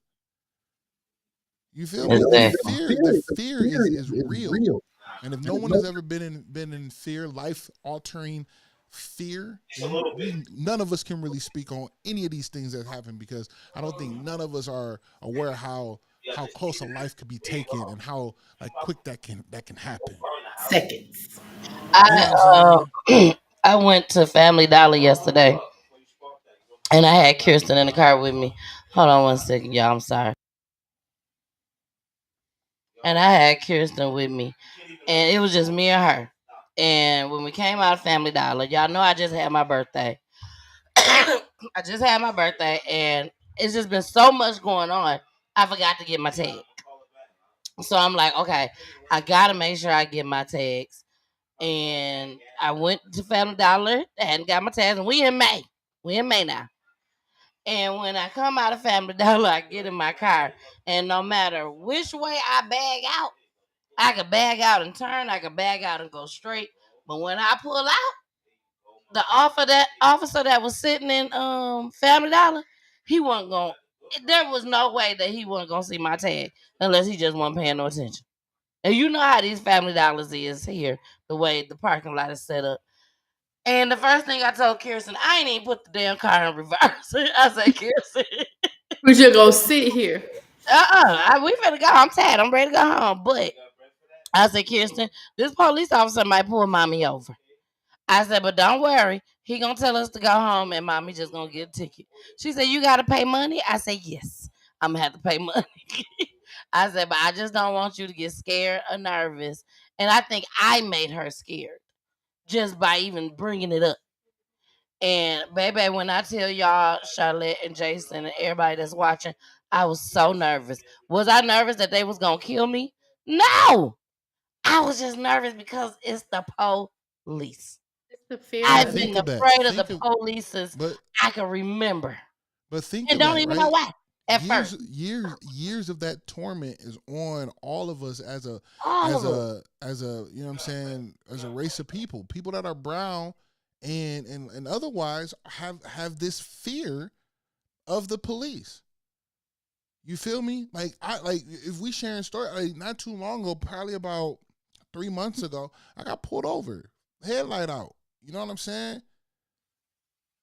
You feel me? The fear is real. And if no one has ever been in fear, life altering fear, none of us can really speak on any of these things that happen because I don't think none of us are aware how close a life could be taken and how like quick that can happen. Seconds. I went to Family Dollar yesterday, and I had Kirsten in the car with me. Hold on one second, y'all. I'm sorry. And I had Kirsten with me, and it was just me and her. And when we came out of Family Dollar, y'all know I just had my birthday. I just had my birthday, and it's just been so much going on. I forgot to get my tag. So I'm like, okay, I gotta make sure I get my tags. And I went to Family Dollar and got my tags, and we in May. We in May now. And when I come out of Family Dollar, I get in my car, and no matter which way I bag out, I could bag out and turn, I could bag out and go straight. But when I pull out, the officer that was sitting in Family Dollar, he wasn't going. There was no way that he wasn't gonna see my tag unless he just wasn't paying no attention. And you know how these Family Dollars is here, the way the parking lot is set up. And the first thing I told Kirsten, I ain't even put the damn car in reverse. I said, Kirsten, we just gonna sit here. We finna go. I'm tired. I'm ready to go home. But I said, Kirsten, this police officer might pull mommy over. I said, but don't worry. He gonna tell us to go home, and mommy just gonna get a ticket. She said, "You gotta pay money." I said, "Yes, I'm gonna have to pay money." I said, "But I just don't want you to get scared or nervous." And I think I made her scared just by even bringing it up. And baby, when I tell y'all, Charlotte and Jason and everybody that's watching, I was so nervous. Was I nervous that they was gonna kill me? No, I was just nervous because it's the police. It's the fear I've of been Think of that. afraid of the Think of, police but I can remember, think and of don't that, even know right? why at first. Years of that torment is on all of us as a you know what I'm saying, as a race of people that are brown and otherwise have this fear of the police. You feel me? Like if we sharing story, like not too long ago, probably about 3 months ago, I got pulled over, headlight out. You know what I'm saying?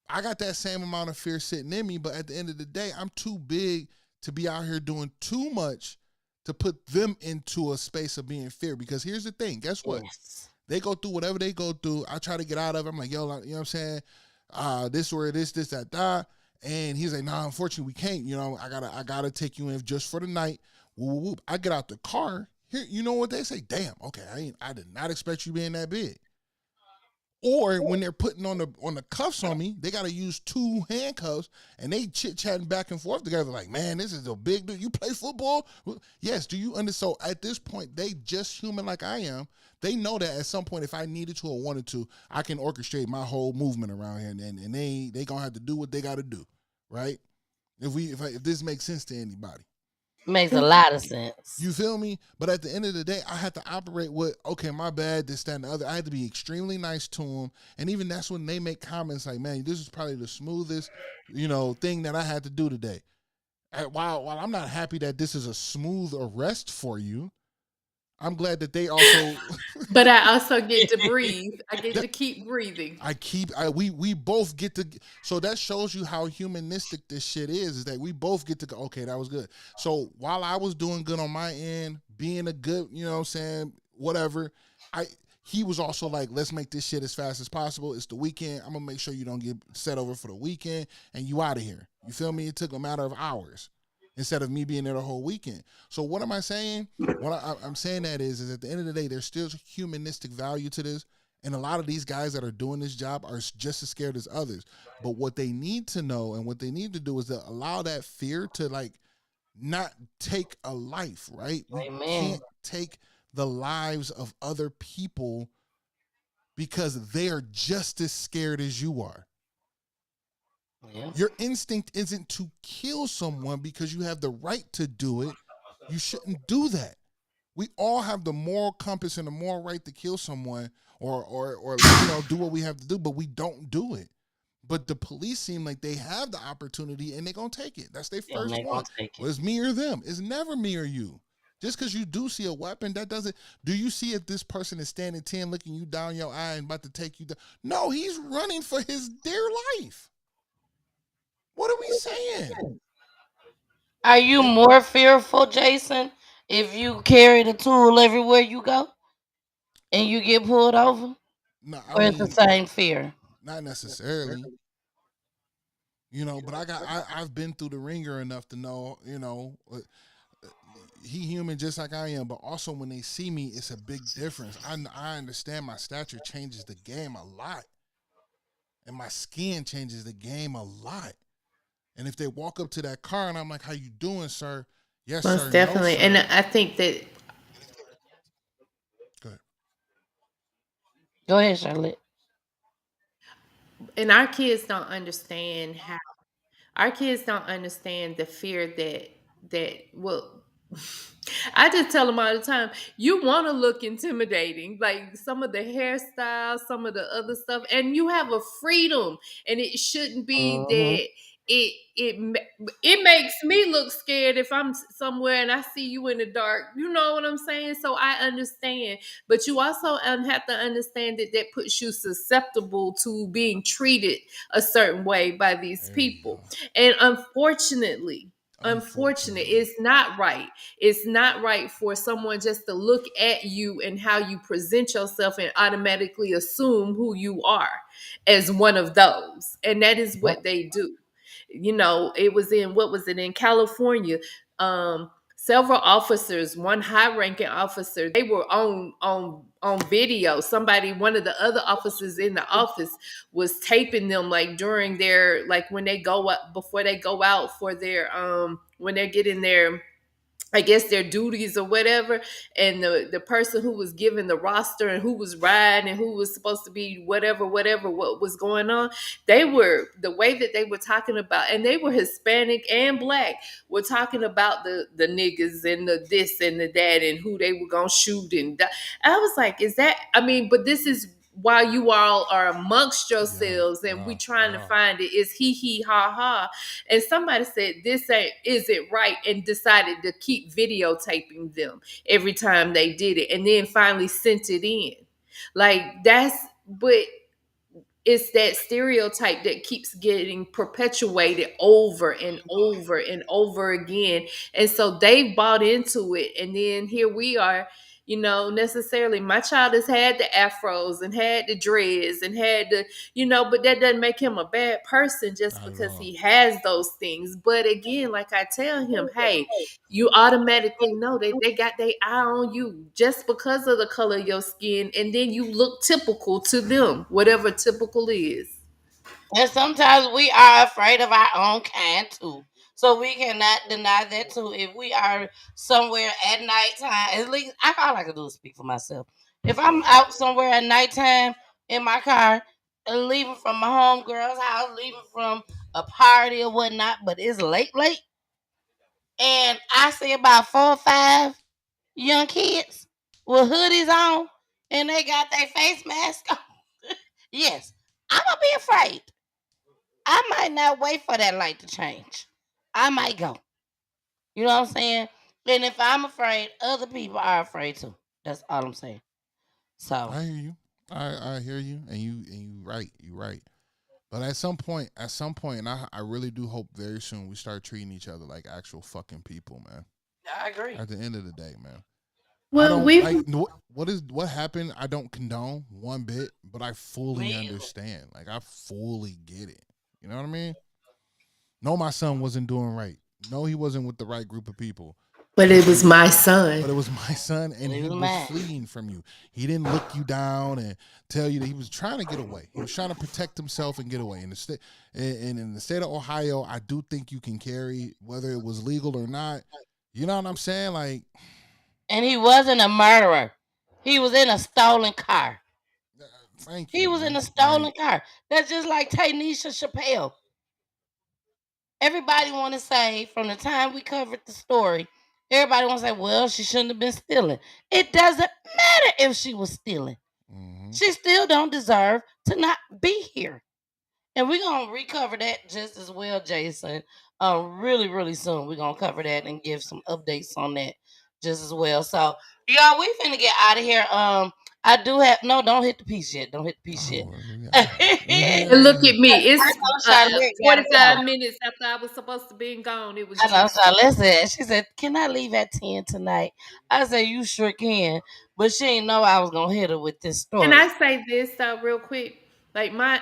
I got that same amount of fear sitting in me, but at the end of the day, I'm too big to be out here doing too much to put them into a space of being fear. Because here's the thing, guess what? Yes. They go through whatever they go through. I try to get out of it. I'm like, yo, you know what I'm saying? This or this, that. And he's like, nah, unfortunately, we can't. You know, I gotta take you in just for the night. Whoop, whoop. I get out the car. Here, you know what they say? Damn, okay, I did not expect you being that big. Or when they're putting on the cuffs on me, they got to use 2 handcuffs, and they chit-chatting back and forth together like, man, this is a big dude. You play football? Yes, do you understand? So at this point, they just human like I am. They know that at some point, if I needed to or wanted to, I can orchestrate my whole movement around here, and they going to have to do what they got to do, right? If this makes sense to anybody. Makes a lot of sense. You feel me? But at the end of the day, I had to operate with, okay, my bad, this, that, and the other. I had to be extremely nice to them. And even that's when they make comments like, man, this is probably the smoothest, thing that I had to do today. While I'm not happy that this is a smooth arrest for you, I'm glad that they also. But I also get to breathe. I get to keep breathing. We both get to. So that shows you how humanistic this shit is that we both get to go, okay, that was good. So while I was doing good on my end, being a good, you know what I'm saying, whatever, he was also like, let's make this shit as fast as possible. It's the weekend. I'm going to make sure you don't get set over for the weekend and you out of here. You feel me? It took a matter of hours instead of me being there the whole weekend. So what am I saying? What I'm saying that is at the end of the day, there's still humanistic value to this. And a lot of these guys that are doing this job are just as scared as others. But what they need to know and what they need to do is to allow that fear to not take a life, right? We can't take the lives of other people because they are just as scared as you are. Yeah. Your instinct isn't to kill someone because you have the right to do it. You shouldn't do that. We all have the moral compass and the moral right to kill someone or do what we have to do, but we don't do it. But the police seem like they have the opportunity and they're going to take it. That's their first one. Well, it's me or them. It's never me or you. Just because you do see a weapon, that doesn't. Do you see if this person is standing 10 looking you down your eye and about to take you down? No, he's running for his dear life. What are we saying? Are you more fearful, Jason, if you carry the tool everywhere you go and you get pulled over? No, or it's the same fear? Not necessarily. But I've been through the ringer enough to know, he human just like I am, but also when they see me, it's a big difference. I understand my stature changes the game a lot. And my skin changes the game a lot. And if they walk up to that car and I'm like, how you doing, sir? Yes, Most sir. definitely. No, sir. And I think that. Go ahead, Charlotte. And our kids don't understand the fear I just tell them all the time, you want to look intimidating, like some of the hairstyles, some of the other stuff, and you have a freedom, and it shouldn't be that it makes me look scared if I'm somewhere and I see you in the dark. You know what I'm saying? So I understand, but you also have to understand that puts you susceptible to being treated a certain way by these people, and unfortunately, it's not right. It's not right for someone just to look at you and how you present yourself and automatically assume who you are. as one of those. And that is what they do. It was in California. Several officers, one high-ranking officer, they were on video. One of the other officers in the office was taping them, like during their, like when they go up, before they go out for their when they're getting their, I guess, their duties or whatever. And the person who was given the roster and who was riding and who was supposed to be whatever, what was going on, the way that they were talking about, and they were Hispanic and Black, were talking about the niggas and the this and the that and who they were going to shoot. And I was like, but this is while you all are amongst yourselves and we trying to find it. It's he ha ha. And somebody said this isn't right and decided to keep videotaping them every time they did it, and then finally sent it in. But it's that stereotype that keeps getting perpetuated over and over and over again. And so they bought into it. And then here we are, necessarily my child has had the afros and had the dreads and had the, but that doesn't make him a bad person just because he has those things. But again, like I tell him, hey, you automatically know they got their eye on you just because of the color of your skin. And then you look typical to them, whatever typical is. And sometimes we are afraid of our own kind too. So we cannot deny that too. If we are somewhere at nighttime, at least all I can do is speak for myself. If I'm out somewhere at nighttime in my car, leaving from my homegirl's house, leaving from a party or whatnot, but it's late, and I see about 4 or 5 young kids with hoodies on and they got their face mask on, yes, I'm gonna be afraid. I might not wait for that light to change. I might go. You know what I'm saying? And if I'm afraid, other people are afraid too. That's all I'm saying. So I hear you. I hear you, and you right. You right. But at some point, and I really do hope very soon we start treating each other like actual fucking people, man. I agree. At the end of the day, man. Well, what happened, I don't condone one bit, but I fully understand. Like, I fully get it. You know what I mean? No, my son wasn't doing right. No, he wasn't with the right group of people. But it was my son. But it was my son, and he was fleeing from you. He didn't look you down and tell you that he was trying to get away. He was trying to protect himself and get away. In the state, and in the state of Ohio, I do think you can carry, whether it was legal or not. You know what I'm saying? Like, and he wasn't a murderer. He was in a stolen car. He was in a stolen car. That's just like Tanisha Chappelle. Everybody want to say, from the time we covered the story, everybody want to say, well, she shouldn't have been stealing. It doesn't matter if she was stealing. She still don't deserve to not be here. And we're going to recover that just as well, Jason. Really, really soon. We're going to cover that and give some updates on that just as well. So, y'all, we finna get out of here. I do have, no, don't hit the piece yet. Don't hit the piece yet. And look at me. It's 45 minutes after I was supposed to be gone. It was. Listen, she said, can I leave at 10 tonight? I said, you sure can. But she didn't know I was going to hit her with this story. Can I say this real quick? Like, my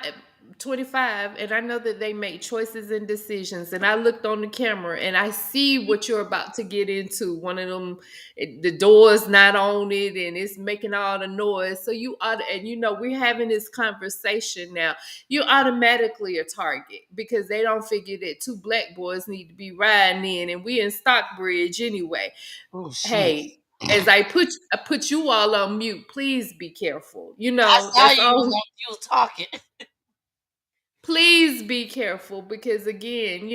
25, and I know that they make choices and decisions, and I looked on the camera and I see what you're about to get into. One of them, the door's not on it and it's making all the noise. So we're having this conversation now. You automatically a target because they don't figure that 2 Black boys need to be riding in, and we in Stockbridge anyway. Hey, as I put you all on mute, please be careful. You was talking. Please be careful, because again,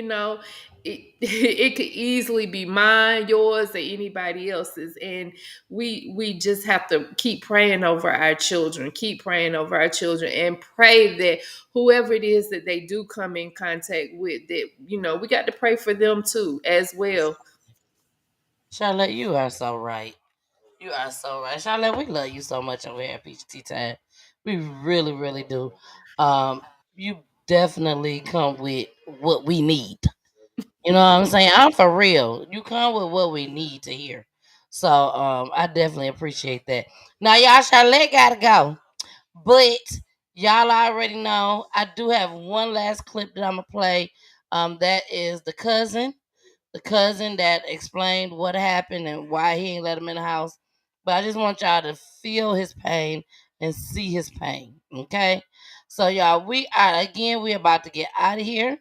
it could easily be mine, yours, or anybody else's, and we just have to keep praying over our children. Keep praying over our children, and pray that whoever it is that they do come in contact with, that we got to pray for them too as well. Charlotte, you are so right. You are so right. Charlotte, we love you so much over here at Peachy Tea Tyme. We really, really do. You definitely come with what we need. You know what I'm saying? I'm for real. You come with what we need to hear. So I definitely appreciate that. Now, y'all, Charlotte gotta go. But Y'all already know. I do have one last clip that I'm gonna play. That is the cousin that explained what happened and why he ain't let him in the house. But I just want y'all to feel his pain and see his pain. Okay? So y'all, we about to get out of here.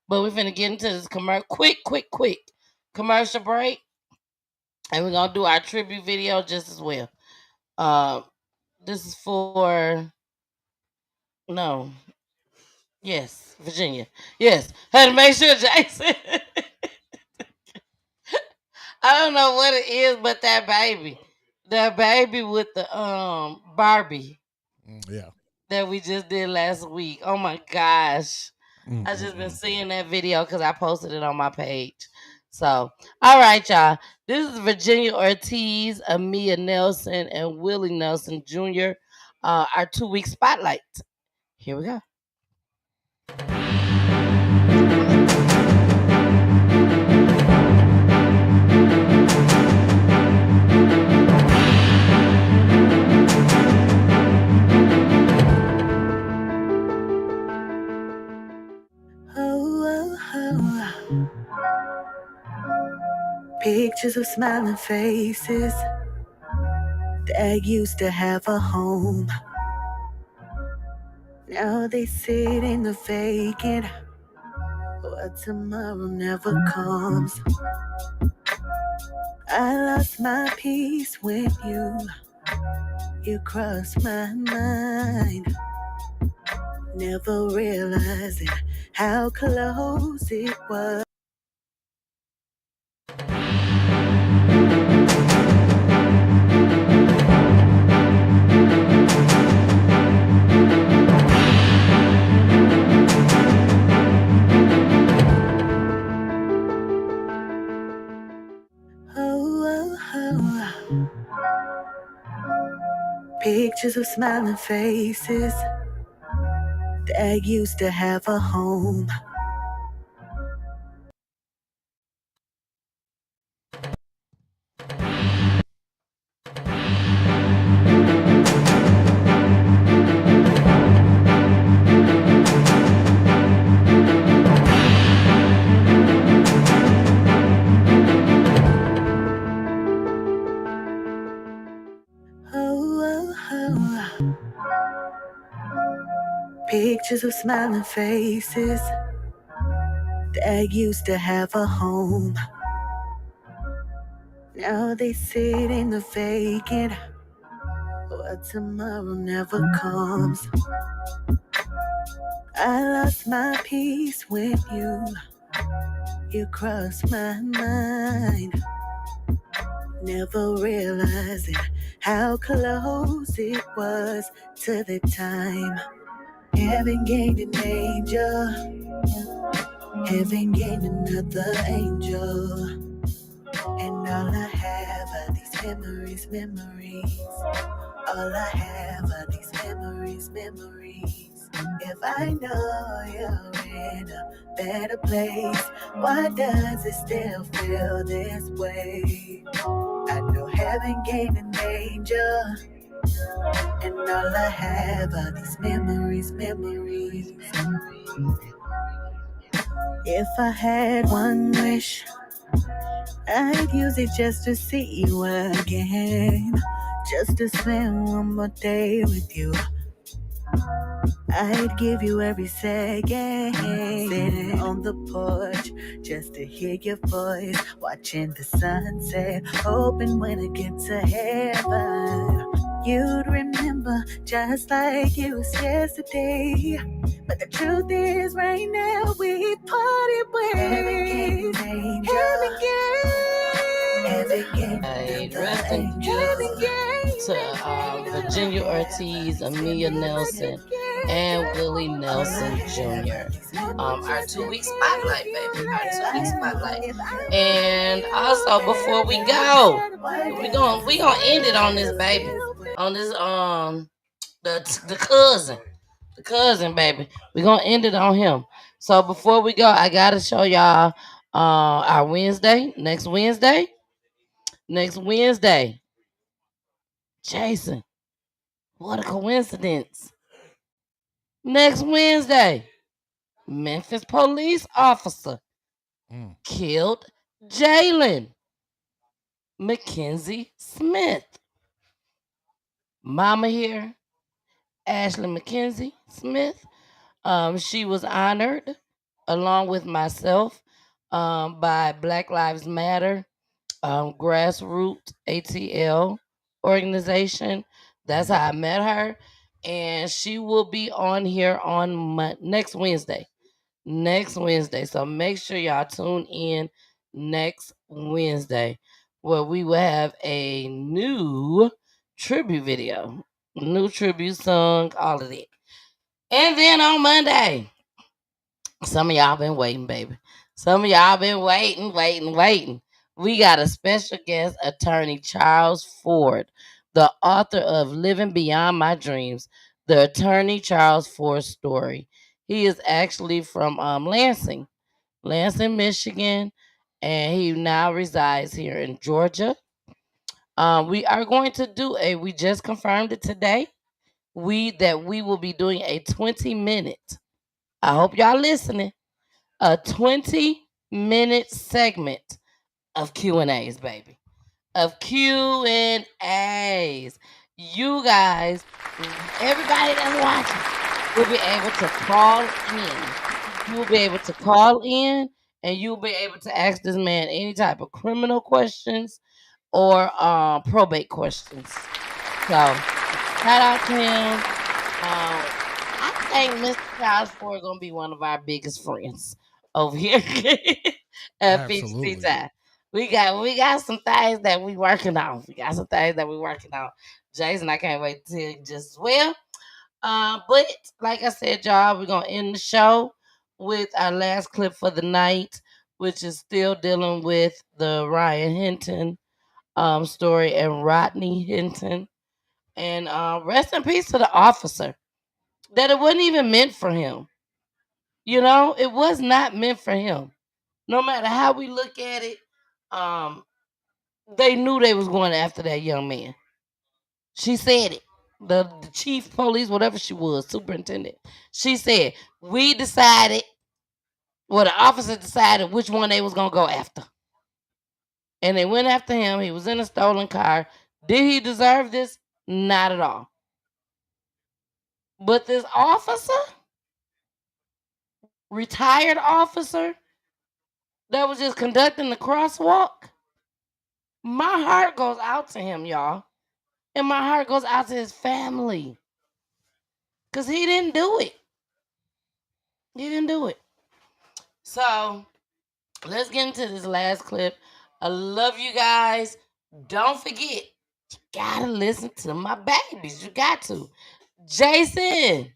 But we're finna get into this quick commercial break. And we're gonna do our tribute video just as well. This is for Virginia. Yes. Had to make sure, Jason. I don't know what it is, but that baby with the Barbie. Yeah. That we just did last week. Oh my gosh. I just been seeing that video because I posted it on my page. So, all right, y'all. This is Virginia Ortiz, Amia Nelson, and Willie Nelson Jr. Our 2-week spotlight. Here we go. Pictures of smiling faces that used to have a home. Now they sit in the vacant, but tomorrow never comes. I lost my peace when you crossed my mind. Never realizing how close it was. Pictures of smiling faces that used to have a home. Pictures of smiling faces that used to have a home. Now they sit in the vacant, but tomorrow never comes. I lost my peace when you crossed my mind. Never realizing how close it was to the time. Haven't gained an angel, haven't gained another angel. And all I have are these memories. All I have are these memories. If I know you're in a better place, why does it still feel this way? I know heaven gave an angel, and all I have are these memories. If I had one wish, I'd use it just to see you again, just to spend one more day with you. I'd give you every second, sitting on the porch just to hear your voice, watching the sunset, hoping when I get to heaven you'd remember just like it was yesterday. But the truth is right now we parted ways. Rest in peace to Virginia Ortiz, Amia Nelson, and Willie Nelson Jr. Our 2-week spotlight, baby. Our 2-week spotlight. And also, before we go, we gonna end it on this baby, on this the cousin, baby. We gonna end it on him. So before we go, I gotta show y'all our next Wednesday. Jason, what a coincidence. Next Wednesday, Memphis police officer killed Jalen Mackenzie Smith. Mama here, Ashley Mackenzie Smith. She was honored along with myself by Black Lives Matter grassroots ATL organization. That's how I met her. And she will be on here on next Wednesday. Next Wednesday. So make sure y'all tune in next Wednesday where we will have a new tribute video, new tribute song, all of it. And then on Monday, some of y'all been waiting, baby. Some of y'all been waiting. We got a special guest, attorney Charles Ford, the author of Living Beyond My Dreams, the attorney Charles Ford story. He is actually from Lansing, Michigan, and he now resides here in Georgia. We are going to do we just confirmed it today, we will be doing a 20-minute, I hope y'all listening, a 20-minute segment of Q&As, baby. Of Q&As. You guys, everybody that's watching, will be able to call in. You will be able to call in and you'll be able to ask this man any type of criminal questions or probate questions. So, shout out to him. I think Mr. Charles Ford is going to be one of our biggest friends over here at Peachy Tea Tyme. We got some things that we working on. Jason, I can't wait to tell you just as well. But like I said, y'all, we're gonna end the show with our last clip for the night, which is still dealing with the Ryan Hinton story and Rodney Hinton. And rest in peace to the officer. That it wasn't even meant for him. You know, it was not meant for him. No matter how we look at it, they knew they was going after that young man. She said it. The chief police, whatever she was, superintendent. She said, we decided, well, the officer decided which one they was going to go after. And they went after him. He was in a stolen car. Did he deserve this? Not at all. But this officer, retired officer, that was just conducting the crosswalk, my heart goes out to him, y'all. And my heart goes out to his family. Because he didn't do it. So, let's get into this last clip. I love you guys. Don't forget, you gotta listen to my babies. You got to. Jason,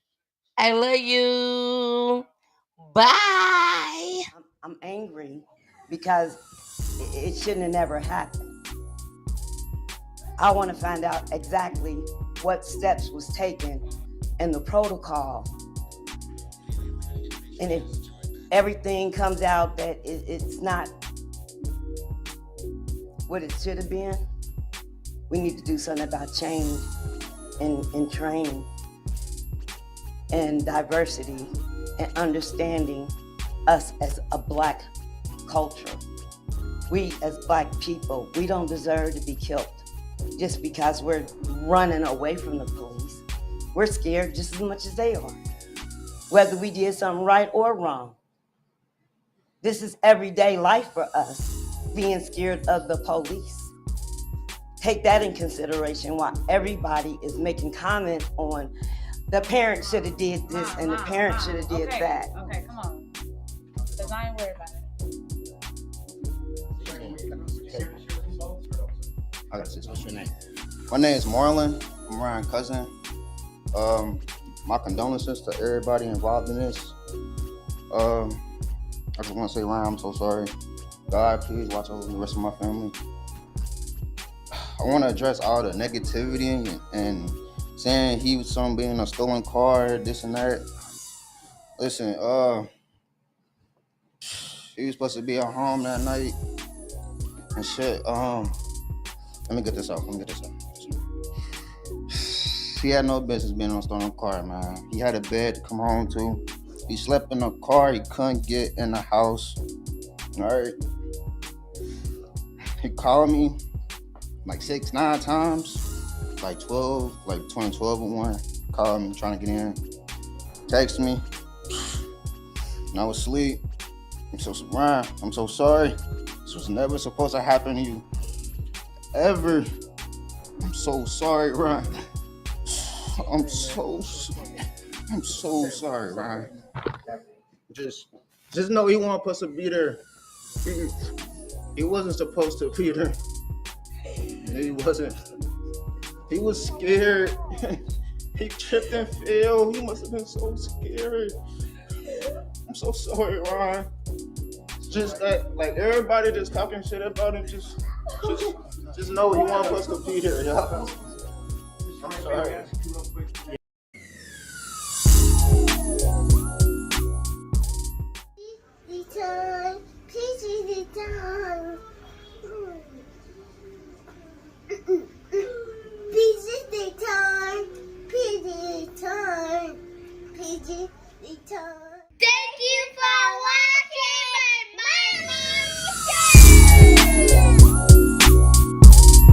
I love you. Bye. I'm angry because it shouldn't have never happened. I want to find out exactly what steps was taken in the protocol. And if everything comes out that it's not what it should have been, we need to do something about change and training and diversity and understanding us as a Black culture. We as Black people, we don't deserve to be killed just because we're running away from the police. We're scared just as much as they are, whether we did something right or wrong. This is everyday life for us, being scared of the police. Take that in consideration while everybody is making comments on the parent should have did this and the parent should have did that. Okay, come on. Because I ain't worried about it. I got to say, what's your name? My name is Marlon. I'm Ryan's cousin. My condolences to everybody involved in this. I just want to say, Ryan, I'm so sorry. God, please watch over the rest of my family. I want to address all the negativity and saying he was being a stolen car, this and that. Listen, he was supposed to be at home that night and shit. Let me get this out. He had no business being in a stolen car, man. He had a bed to come home to. He slept in a car. He couldn't get in the house. All right. He called me like 6-9 times, like 2012 and one. Called me trying to get in. Text me. And I was asleep. Ryan, I'm so sorry. This was never supposed to happen to you. Ever. I'm so sorry, Ryan. I'm so sorry, Ryan. Just know he wasn't supposed to be there. He wasn't supposed to be there. He wasn't. He was scared. He tripped and fell. He must have been so scared. I'm so sorry, Ryan. It's just that, like, everybody just talking shit about him. Just know he wasn't supposed to be here, y'all. I'm sorry. Peachy Tea Tyme. Peachy Tea Tyme. Peachy Tea Tyme. Peachy Tea Tyme.